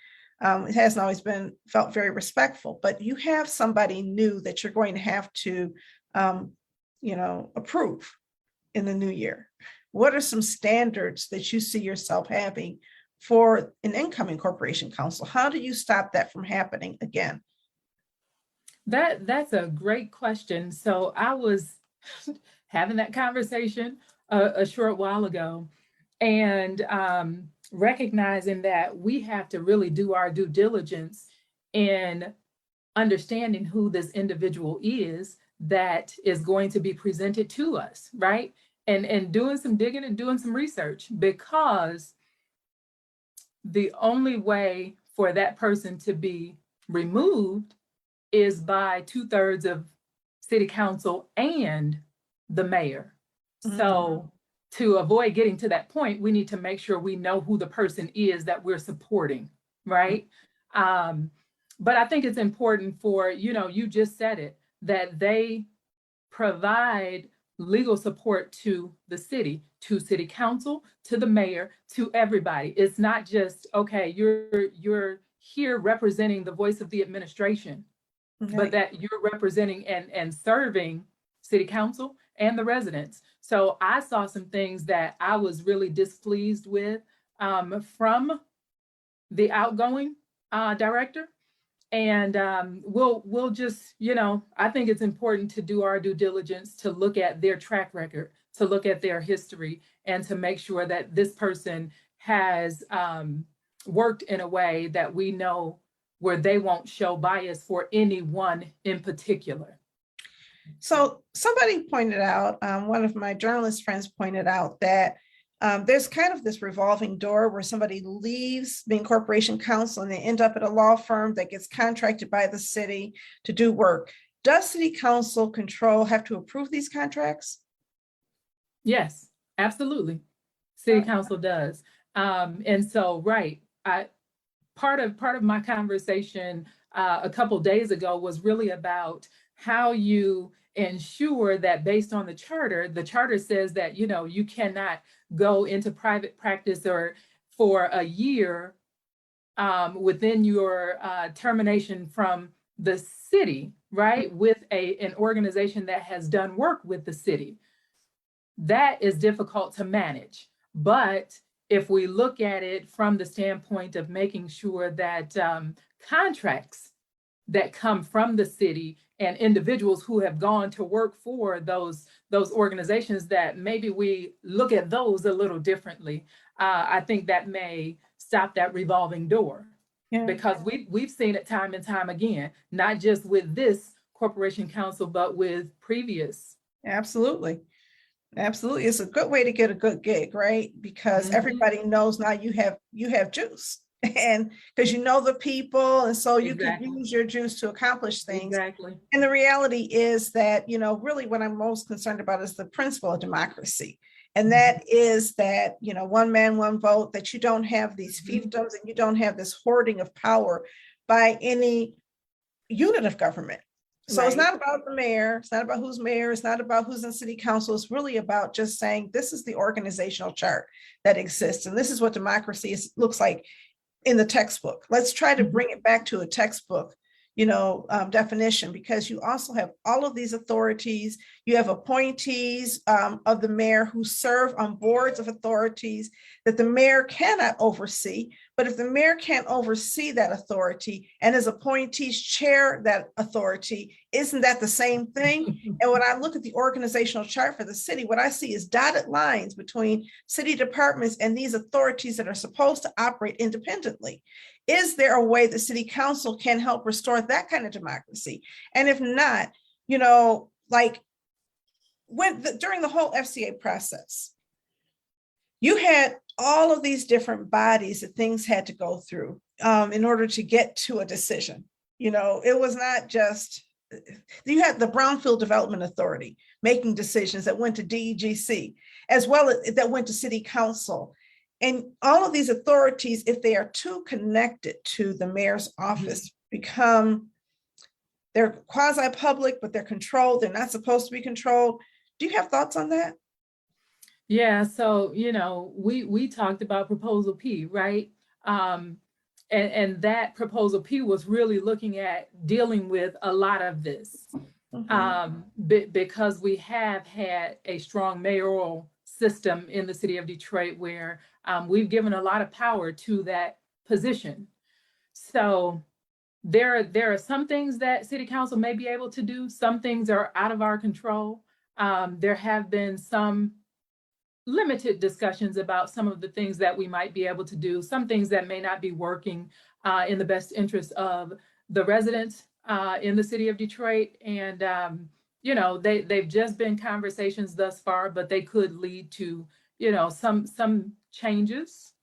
It hasn't always felt very respectful, but you have somebody new that you're going to have to, approve in the new year. What are some standards that you see yourself having for an incoming corporation counsel? How do you stop that from happening again? That's a great question. So I was having that conversation a short while ago, and recognizing that we have to really do our due diligence in understanding who this individual is that is going to be presented to us, right? And doing some digging and doing some research, because the only way for that person to be removed is by 2/3 of city council and the mayor. So to avoid getting to that point, we need to make sure we know who the person is that we're supporting, right? But I think it's important for, you just said it, that they provide legal support to the city, to city council, to the mayor, to everybody. It's not just, okay, you're here representing the voice of the administration, but that you're representing and serving city council and the residents. So I saw some things that I was really displeased with from the outgoing director. And we'll just, I think it's important to do our due diligence, to look at their track record, to look at their history, and to make sure that this person has worked in a way that we know where they won't show bias for anyone in particular. So somebody pointed out, one of my journalist friends pointed out that there's kind of this revolving door where somebody leaves being corporation counsel and they end up at a law firm that gets contracted by the city to do work. Does city council have to approve these contracts? Yes, absolutely. City council does. And so, right, part of my conversation a couple days ago was really about how you ensure that, based on the charter says that, you cannot go into private practice or for a year within your termination from the city, right? With an organization that has done work with the city. That is difficult to manage. But if we look at it from the standpoint of making sure that contracts that come from the city and individuals who have gone to work for those organizations, that maybe we look at those a little differently, I think that may stop that revolving door. Yeah. Because we've seen it time and time again, not just with this corporation counsel, but with previous. Absolutely. Absolutely. It's a good way to get a good gig, right? Because everybody knows now you have juice, and because the people, and so you can use your juice to accomplish things. Exactly. And the reality is that, really what I'm most concerned about is the principle of democracy. And that is that, one man, one vote, that you don't have these fiefdoms and you don't have this hoarding of power by any unit of government. So It's not about the mayor. It's not about who's mayor. It's not about who's in city council. It's really about just saying, this is the organizational chart that exists. And this is what democracy looks like in the textbook. Let's try to bring it back to a textbook, definition, because you also have all of these authorities. You have appointees of the mayor who serve on boards of authorities that the mayor cannot oversee. But if the mayor can't oversee that authority and his appointees chair that authority, isn't that the same thing? And when I look at the organizational chart for the city, what I see is dotted lines between city departments and these authorities that are supposed to operate independently. Is there a way the city council can help restore that kind of democracy? And if not, like during the whole FCA process, you had all of these different bodies that things had to go through in order to get to a decision. It was not just, you had the Brownfield Development Authority making decisions that went to DEGC, as well as that went to city council. And all of these authorities, if they are too connected to the mayor's office, they're quasi-public, but they're controlled. They're not supposed to be controlled. Do you have thoughts on that? Yeah, so, we talked about Proposal P, right? And that Proposal P was really looking at dealing with a lot of this because we have had a strong mayoral system in the city of Detroit where we've given a lot of power to that position. So there are some things that city council may be able to do. Some things are out of our control. There have been some limited discussions about some of the things that we might be able to do, some things that may not be working in the best interest of the residents in the city of Detroit. And, you know, they've just been conversations thus far, but they could lead to, you know, some changes.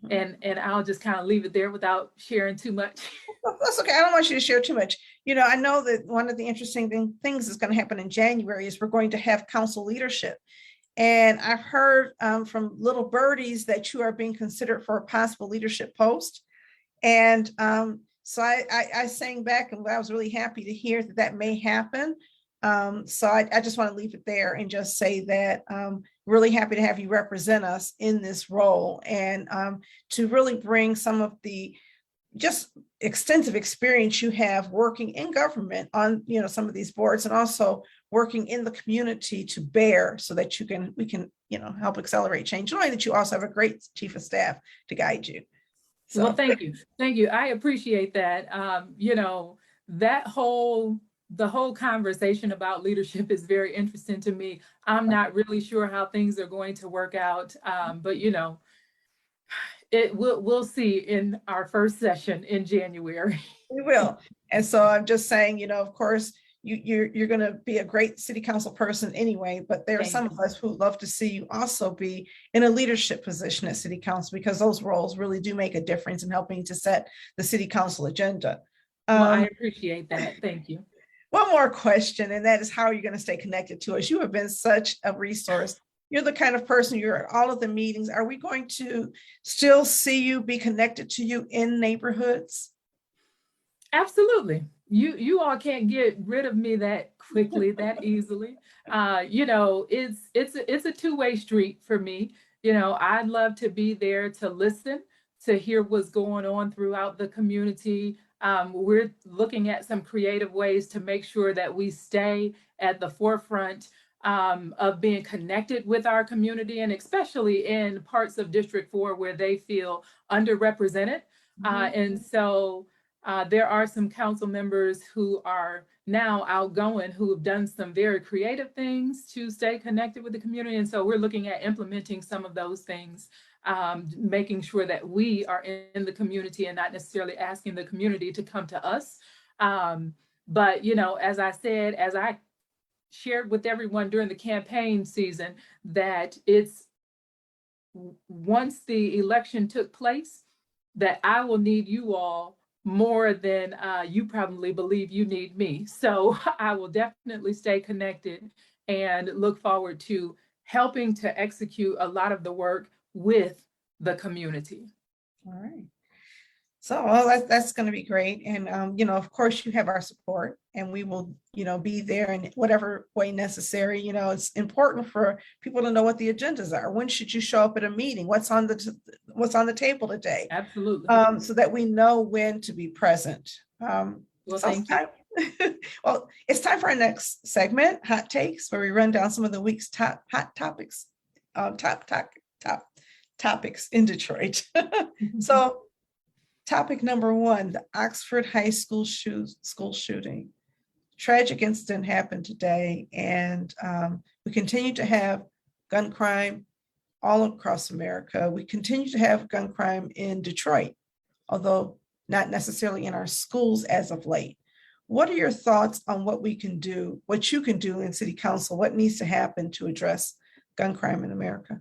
And I'll just kind of leave it there without sharing too much. That's okay. I don't want you to share too much. You know, I know that one of the interesting things that's going to happen in January is we're going to have council leadership. And I've heard from little birdies that you are being considered for a possible leadership post. And so I sang back, and I was really happy to hear that that may happen. So I just want to leave it there and just say that really happy to have you represent us in this role, and to really bring some of the just extensive experience you have working in government on, you know, some of these boards, and also working in the community to bear, so that we can, you know, help accelerate change. Knowing that you also have a great chief of staff to guide you. So well, thank you. Thank you. I appreciate that. You know, the whole conversation about leadership is very interesting to me. I'm not really sure how things are going to work out, but you know, we'll see in our first session in January. we will. And so I'm just saying, you know, of course, you're going to be a great city council person anyway, but there are some of us who love to see you also be in a leadership position at city council, because those roles really do make a difference in helping to set the city council agenda. Well, I appreciate that. Thank you. One more question, and that is, how are you going to stay connected to us? You have been such a resource. You're the kind of person, you're at all of the meetings. Are we going to still see you, be connected to you in neighborhoods? Absolutely. You all can't get rid of me that quickly, that easily. You know, it's a two-way street for me. You know, I'd love to be there to listen, to hear what's going on throughout the community. We're looking at some creative ways to make sure that we stay at the forefront of being connected with our community, and especially in parts of District 4 where they feel underrepresented. And so there are some council members who are now outgoing, who have done some very creative things to stay connected with the community. And so we're looking at implementing some of those things, making sure that we are in the community and not necessarily asking the community to come to us. But, you know, as I said, as I shared with everyone during the campaign season, that it's once the election took place, that I will need you all more than you probably believe you need me. So I will definitely stay connected and look forward to helping to execute a lot of the work with the community. All right. So, well, that's going to be great. And, you know, of course, you have our support, and we will, you know, be there in whatever way necessary. You know, it's important for people to know what the agendas are. When should you show up at a meeting? What's on the table today? Absolutely. So that we know when to be present. Well, thank you. Well, it's time for our next segment, Hot Takes, where we run down some of the week's top hot topics, top topics in Detroit. So, topic number one, the Oxford High School school shooting. Tragic incident happened today, and we continue to have gun crime all across America. We continue to have gun crime in Detroit, although not necessarily in our schools as of late. What are your thoughts on what we can do, what you can do in City Council? What needs to happen to address gun crime in America?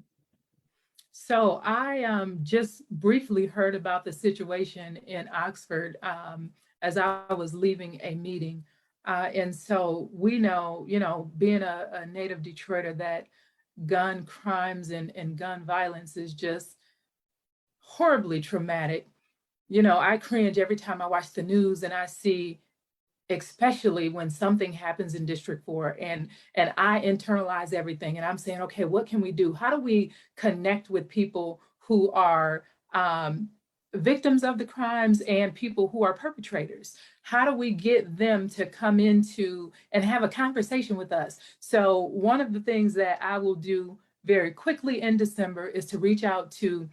So I just briefly heard about the situation in Oxford as I was leaving a meeting. And so we know, you know, being a native Detroiter, that gun crimes and gun violence is just horribly traumatic. You know, I cringe every time I watch the news and I see, especially when something happens in District 4, and I internalize everything, and I'm saying, okay, what can we do? How do we connect with people who are victims of the crimes and people who are perpetrators? How do we get them to come into and have a conversation with us? So one of the things that I will do very quickly in December is to reach out to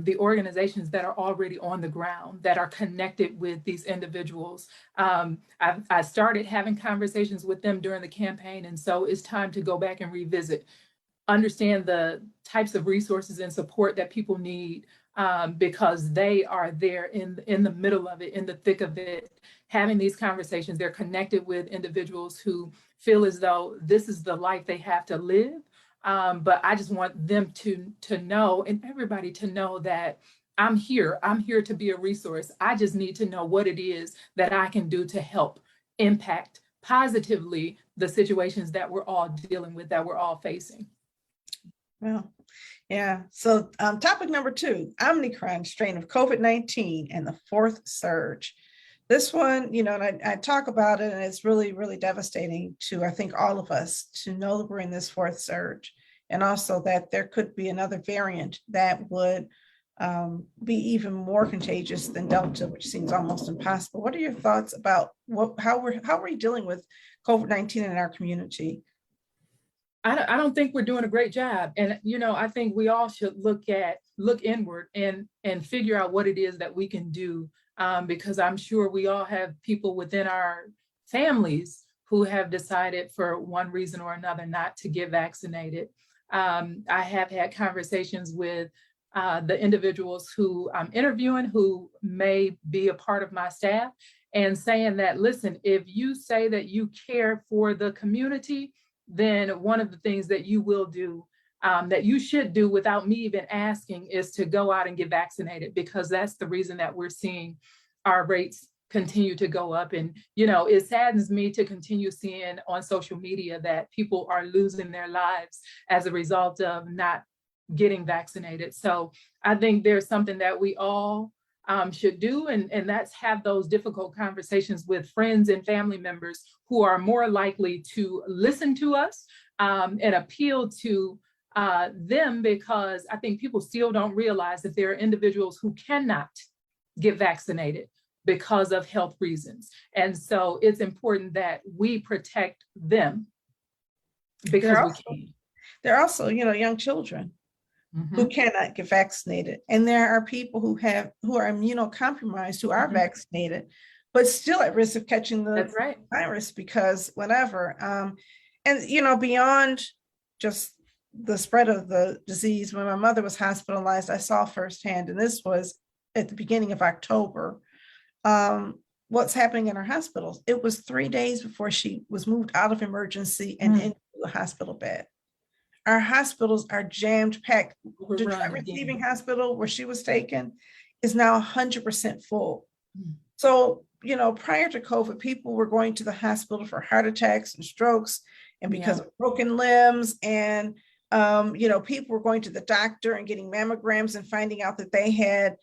the organizations that are already on the ground, that are connected with these individuals. I started having conversations with them during the campaign, and so it's time to go back and revisit, understand the types of resources and support that people need, because they are there in the middle of it, in the thick of it, having these conversations. They're connected with individuals who feel as though this is the life they have to live. But I just want them to know, and everybody to know, that I'm here. I'm here to be a resource. I just need to know what it is that I can do to help impact positively the situations that we're all dealing with, that we're all facing. Well, yeah. So topic number 2, Omicron strain of COVID-19 and the 4th surge. This one, and I talk about it, and it's really, really devastating to, I think, all of us to know that we're in this 4th surge, and also that there could be another variant that would be even more contagious than Delta, which seems almost impossible. What are your thoughts about how we're dealing with COVID-19 in our community? I don't think we're doing a great job. And, I think we all should look inward and figure out what it is that we can do. Because I'm sure we all have people within our families who have decided for one reason or another not to get vaccinated. I have had conversations with the individuals who I'm interviewing, who may be a part of my staff, and saying that, listen, if you say that you care for the community, then one of the things that you will do, that you should do without me even asking, is to go out and get vaccinated, because that's the reason that we're seeing our rates continue to go up. And, it saddens me to continue seeing on social media that people are losing their lives as a result of not getting vaccinated. So I think there's something that we all should do, and that's have those difficult conversations with friends and family members who are more likely to listen to us and appeal to them, because I think people still don't realize that there are individuals who cannot get vaccinated because of health reasons. And so it's important that we protect them, because we can. There are also, young children who cannot get vaccinated. And there are people who are immunocompromised, who are vaccinated, but still at risk of catching the virus because whatever. And, beyond just the spread of the disease, when my mother was hospitalized, I saw firsthand, and this was at the beginning of October, what's happening in our hospitals. It was 3 days before she was moved out of emergency and into a hospital bed. Our hospitals are jammed packed. Detroit Receiving Hospital, where she was taken, is now 100% full. So, prior to COVID, people were going to the hospital for heart attacks and strokes, and because of broken limbs, and people were going to the doctor and getting mammograms and finding out that they had,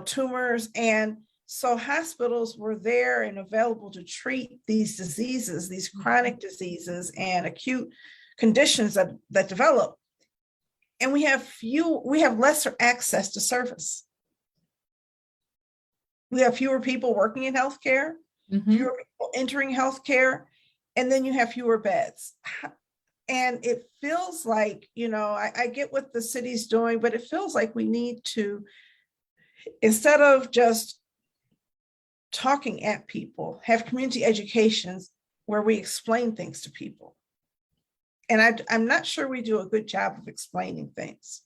tumors. And so hospitals were there and available to treat these diseases, these chronic diseases and acute conditions that develop. And we have lesser access to service. We have fewer people working in healthcare, fewer people entering healthcare, and then you have fewer beds. And it feels like, I get what the city's doing, but it feels like we need to, instead of just talking at people, have community educations where we explain things to people. And I'm not sure we do a good job of explaining things.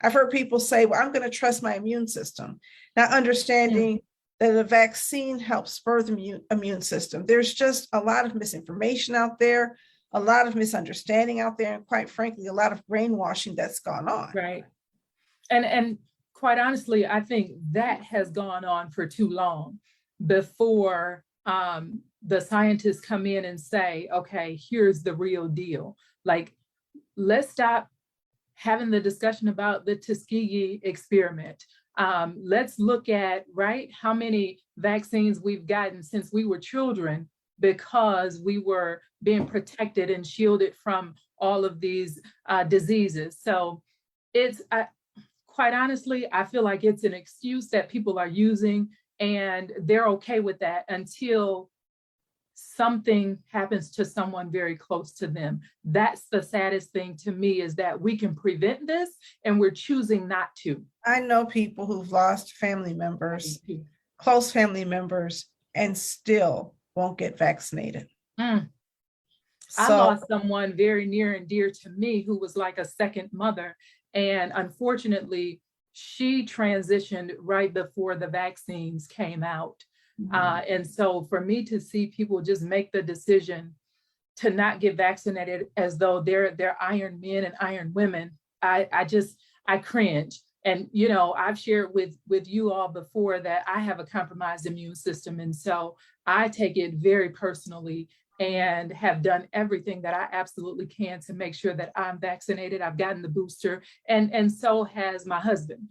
I've heard people say, well, I'm going to trust my immune system, not understanding that a vaccine helps spur the immune system. There's just a lot of misinformation out there, a lot of misunderstanding out there, and quite frankly, a lot of brainwashing that's gone on. Right. And quite honestly, I think that has gone on for too long before the scientists come in and say, okay, here's the real deal. Like, let's stop having the discussion about the Tuskegee experiment. Let's look at, how many vaccines we've gotten since we were children, because we were being protected and shielded from all of these diseases. So it's, quite honestly, I feel like it's an excuse that people are using, and they're okay with that until something happens to someone very close to them. That's the saddest thing to me, is that we can prevent this and we're choosing not to. I know people who've lost family members, close family members, and still won't get vaccinated. Mm. I lost someone very near and dear to me who was like a second mother. And unfortunately, she transitioned right before the vaccines came out. And so for me to see people just make the decision to not get vaccinated as though they're iron men and iron women, I cringe. And, you know, I've shared with you all before that I have a compromised immune system. And so I take it very personally and have done everything that I absolutely can to make sure that I'm vaccinated. I've gotten the booster, and so has my husband.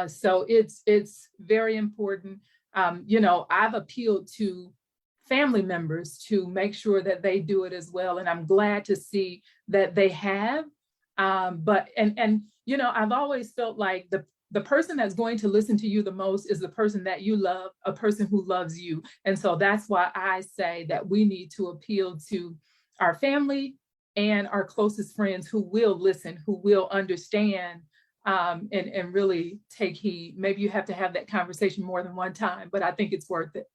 So it's very important. You know, I've appealed to family members to make sure that they do it as well. And I'm glad to see that they have. But you know, I've always felt like the person that's going to listen to you the most is the person that you love, a person who loves you. And so that's why I say that we need to appeal to our family and our closest friends who will listen, who will understand, and really take heed. Maybe you have to have that conversation more than one time, but I think it's worth it.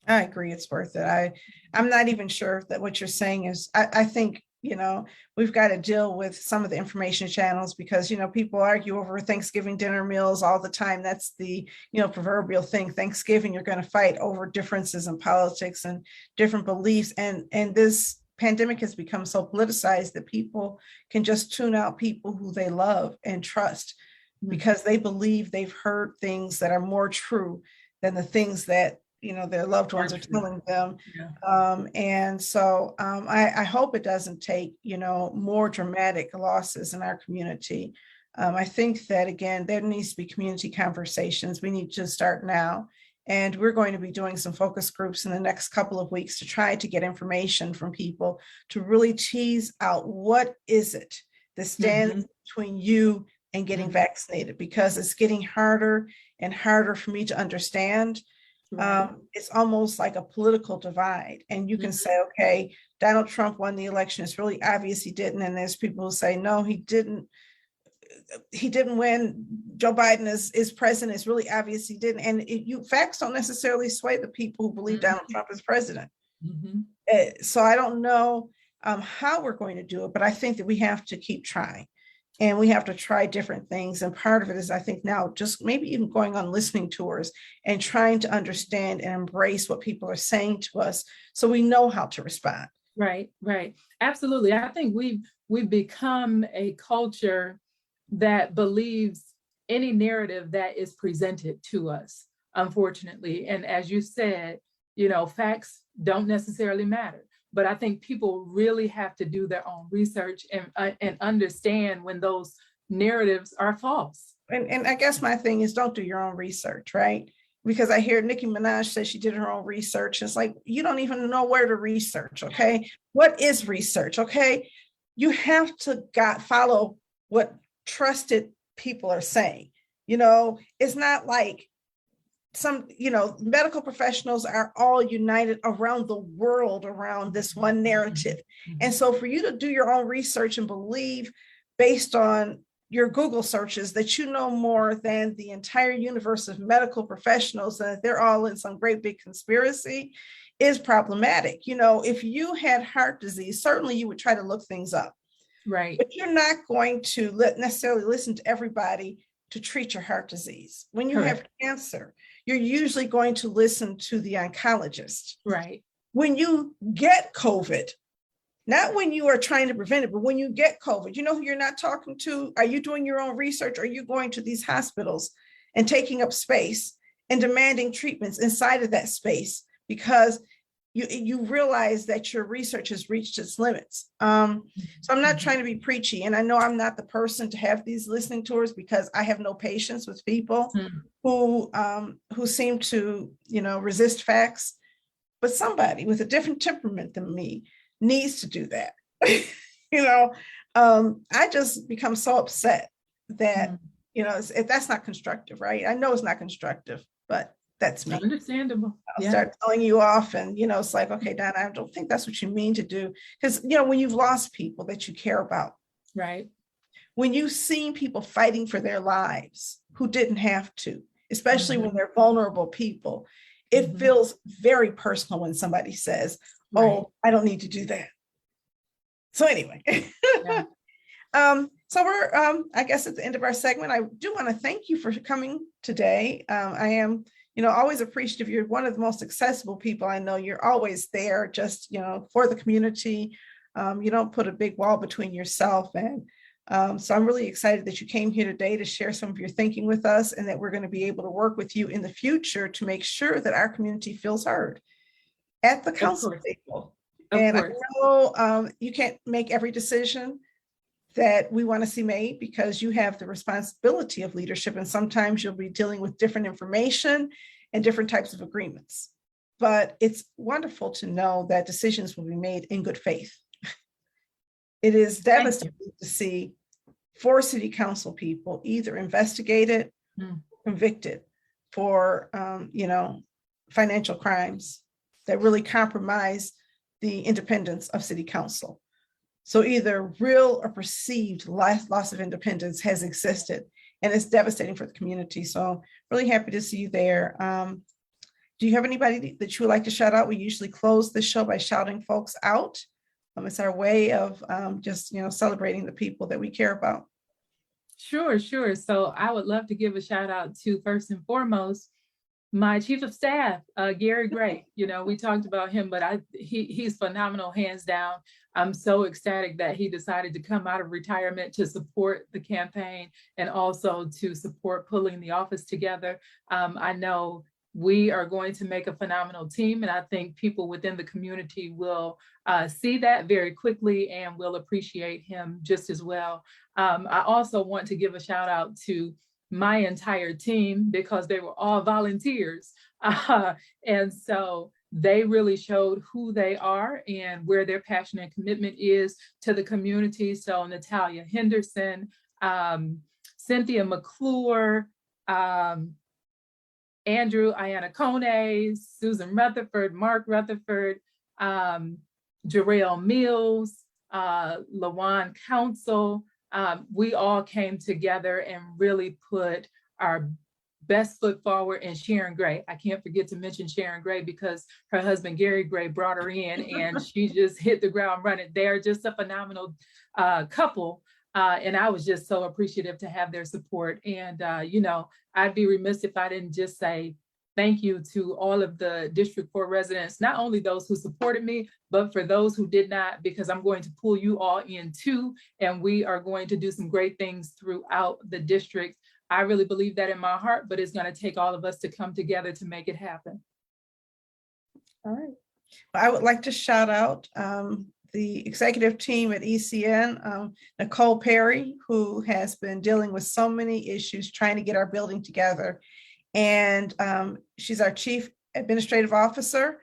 I agree, it's worth it. I'm not even sure that what you're saying is, I think, you know, we've got to deal with some of the information channels, because, you know, people argue over Thanksgiving dinner meals all the time. That's the, you know, proverbial thing. Thanksgiving, you're going to fight over differences in politics and different beliefs. And this pandemic has become so politicized that people can just tune out people who they love and trust, because they believe they've heard things that are more true than the things that, you know, their loved ones are telling them. Yeah. And so I hope it doesn't take, you know, more dramatic losses in our community. I think that, again, there needs to be community conversations. We need to start now. And we're going to be doing some focus groups in the next couple of weeks to try to get information from people to really tease out what is it that stands between you and getting vaccinated, because it's getting harder and harder for me to understand. It's almost like a political divide, and you can say, okay, Donald Trump won the election. It's really obvious he didn't. And there's people who say, no, he didn't win. Joe Biden is president. It's really obvious he didn't. And facts don't necessarily sway the people who believe Donald Trump is president. So I don't know how we're going to do it, but I think that we have to keep trying. And we have to try different things. And part of it is, I think now, just maybe even going on listening tours and trying to understand and embrace what people are saying to us, so we know how to respond. Right. Absolutely. I think we've become a culture that believes any narrative that is presented to us, unfortunately. And as you said, you know, facts don't necessarily matter. But I think people really have to do their own research and understand when those narratives are false. And I guess my thing is, don't do your own research, right? Because I hear Nicki Minaj say she did her own research. It's like, you don't even know where to research, okay? What is research, okay? You have to follow what trusted people are saying. You know, it's not like some, you know, medical professionals are all united around the world around this one narrative. And so for you to do your own research and believe based on your Google searches that you know more than the entire universe of medical professionals, that they're all in some great big conspiracy, is problematic. You know, if you had heart disease, certainly you would try to look things up. Right. But you're not going to necessarily listen to everybody to treat your heart disease. When you have cancer, you're usually going to listen to the oncologist. Right. When you get COVID, not when you are trying to prevent it, but when you get COVID, you know who you're not talking to? Are you doing your own research? Are you going to these hospitals and taking up space and demanding treatments inside of that space because you realize that your research has reached its limits? So I'm not trying to be preachy, and I know I'm not the person to have these listening tours, because I have no patience with people who seem to, you know, resist facts. But somebody with a different temperament than me needs to do that. You know, I just become so upset that, you know, that's not constructive, right? I know it's not constructive, but That's me. Understandable. I'll start telling you off, and it's like, okay, Donna, I don't think that's what you mean to do. Because when you've lost people that you care about, Right. when you've seen people fighting for their lives who didn't have to, especially when they're vulnerable people, it feels very personal when somebody says, oh, I don't need to do that. So anyway, so we're, I guess, at the end of our segment. I do want to thank you for coming today. I am, always appreciative. You're one of the most accessible people I know. You're always there just, for the community. You don't put a big wall between yourself and so I'm really excited that you came here today to share some of your thinking with us, and that we're going to be able to work with you in the future to make sure that our community feels heard at the council table. And I know you can't make every decision that we want to see made, because you have the responsibility of leadership, and sometimes you'll be dealing with different information and different types of agreements. But it's wonderful to know that decisions will be made in good faith. It is devastating to see 4 city council people either investigated, convicted for, financial crimes that really compromise the independence of city council. So either real or perceived loss of independence has existed, and it's devastating for the community. So really happy to see you there. Do you have anybody that you would like to shout out? We usually close the show by shouting folks out. It's our way of just, celebrating the people that we care about. Sure. So I would love to give a shout out to, first and foremost, my chief of staff, Gary Gray. We talked about him, but he's phenomenal, hands down. I'm so ecstatic that he decided to come out of retirement to support the campaign and also to support pulling the office together. I know we are going to make a phenomenal team, and I think people within the community will see that very quickly and will appreciate him just as well. I also want to give a shout out to my entire team, because they were all volunteers. And so they really showed who they are and where their passion and commitment is to the community. So Natalia Henderson, Cynthia McClure, Andrew Iannacone, Susan Rutherford, Mark Rutherford, Jarrell Mills, Lawan Council. We all came together and really put our best foot forward. And Sharon Gray, I can't forget to mention Sharon Gray, because her husband Gary Gray brought her in and she just hit the ground running. They're just a phenomenal couple. And I was just so appreciative to have their support. And, I'd be remiss if I didn't just say thank you to all of the District 4 residents, not only those who supported me, but for those who did not, because I'm going to pull you all in too. And we are going to do some great things throughout the district. I really believe that in my heart, but it's going to take all of us to come together to make it happen. All right. Well, I would like to shout out the executive team at ECN, Nicole Perry, who has been dealing with so many issues trying to get our building together. And she's our chief administrative officer.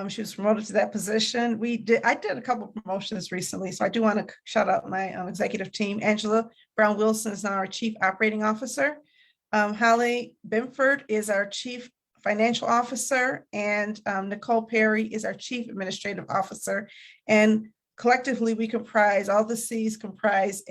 She was promoted to that position. I did a couple of promotions recently, so I do want to shout out my executive team. Angela Brown Wilson is now our chief operating officer. Holly Bimford is our chief financial officer, and Nicole Perry is our chief administrative officer. And collectively, we comprise, all the C's comprise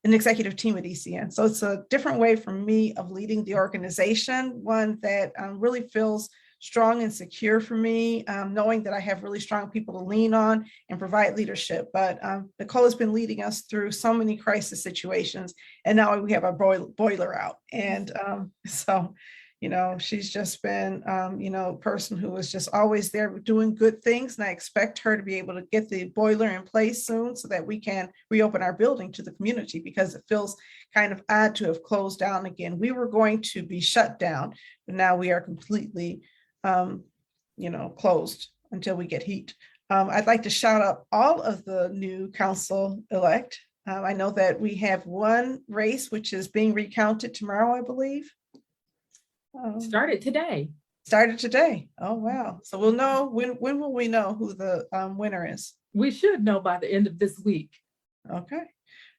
an executive team at ECN. So it's a different way for me of leading the organization, one that really feels strong and secure for me, knowing that I have really strong people to lean on and provide leadership. But Nicole has been leading us through so many crisis situations, and now we have our boiler out. And so, she's just been, a person who is just always there doing good things. And I expect her to be able to get the boiler in place soon so that we can reopen our building to the community, because it feels kind of odd to have closed down again. We were going to be shut down, but now we are completely closed until we get heat. I'd like to shout out all of the new council-elect. I know that we have one race, which is being recounted tomorrow, I believe. Started today. Oh, wow. So we'll know, when will we know who the winner is? We should know by the end of this week. Okay.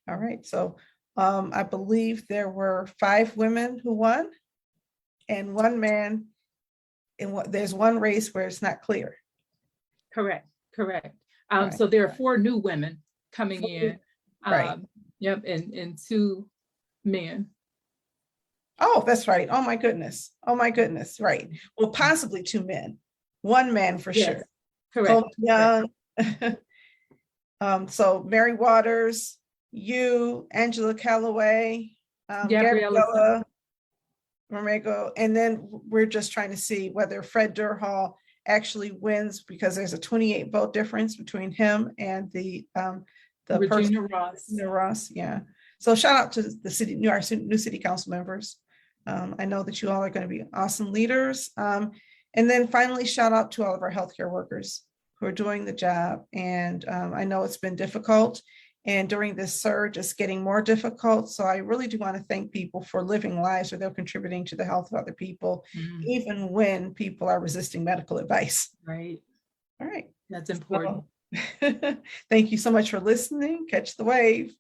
All right. So I believe there were 5 women who won and 1 man there's one race where it's not clear. Correct. Right. So there are 4 new women coming in. Right. Yep, and 2 men. Oh, that's right. Oh my goodness. Right. Well, possibly 2 men. 1 man for Yes, sure. correct. Colton Young. So Mary Waters, you, Angela Calloway, Gabriella Romego, and then we're just trying to see whether Fred Durhall actually wins, because there's a 28 vote difference between him and the Regina Ross. Ross, yeah. So shout out to the new city council members. I know that you all are going to be awesome leaders. And then finally, shout out to all of our healthcare workers who are doing the job. And I know it's been difficult. And during this surge, it's getting more difficult. So I really do want to thank people for living lives where they're contributing to the health of other people, even when people are resisting medical advice. Right. All right. That's important. So, thank you so much for listening. Catch the wave.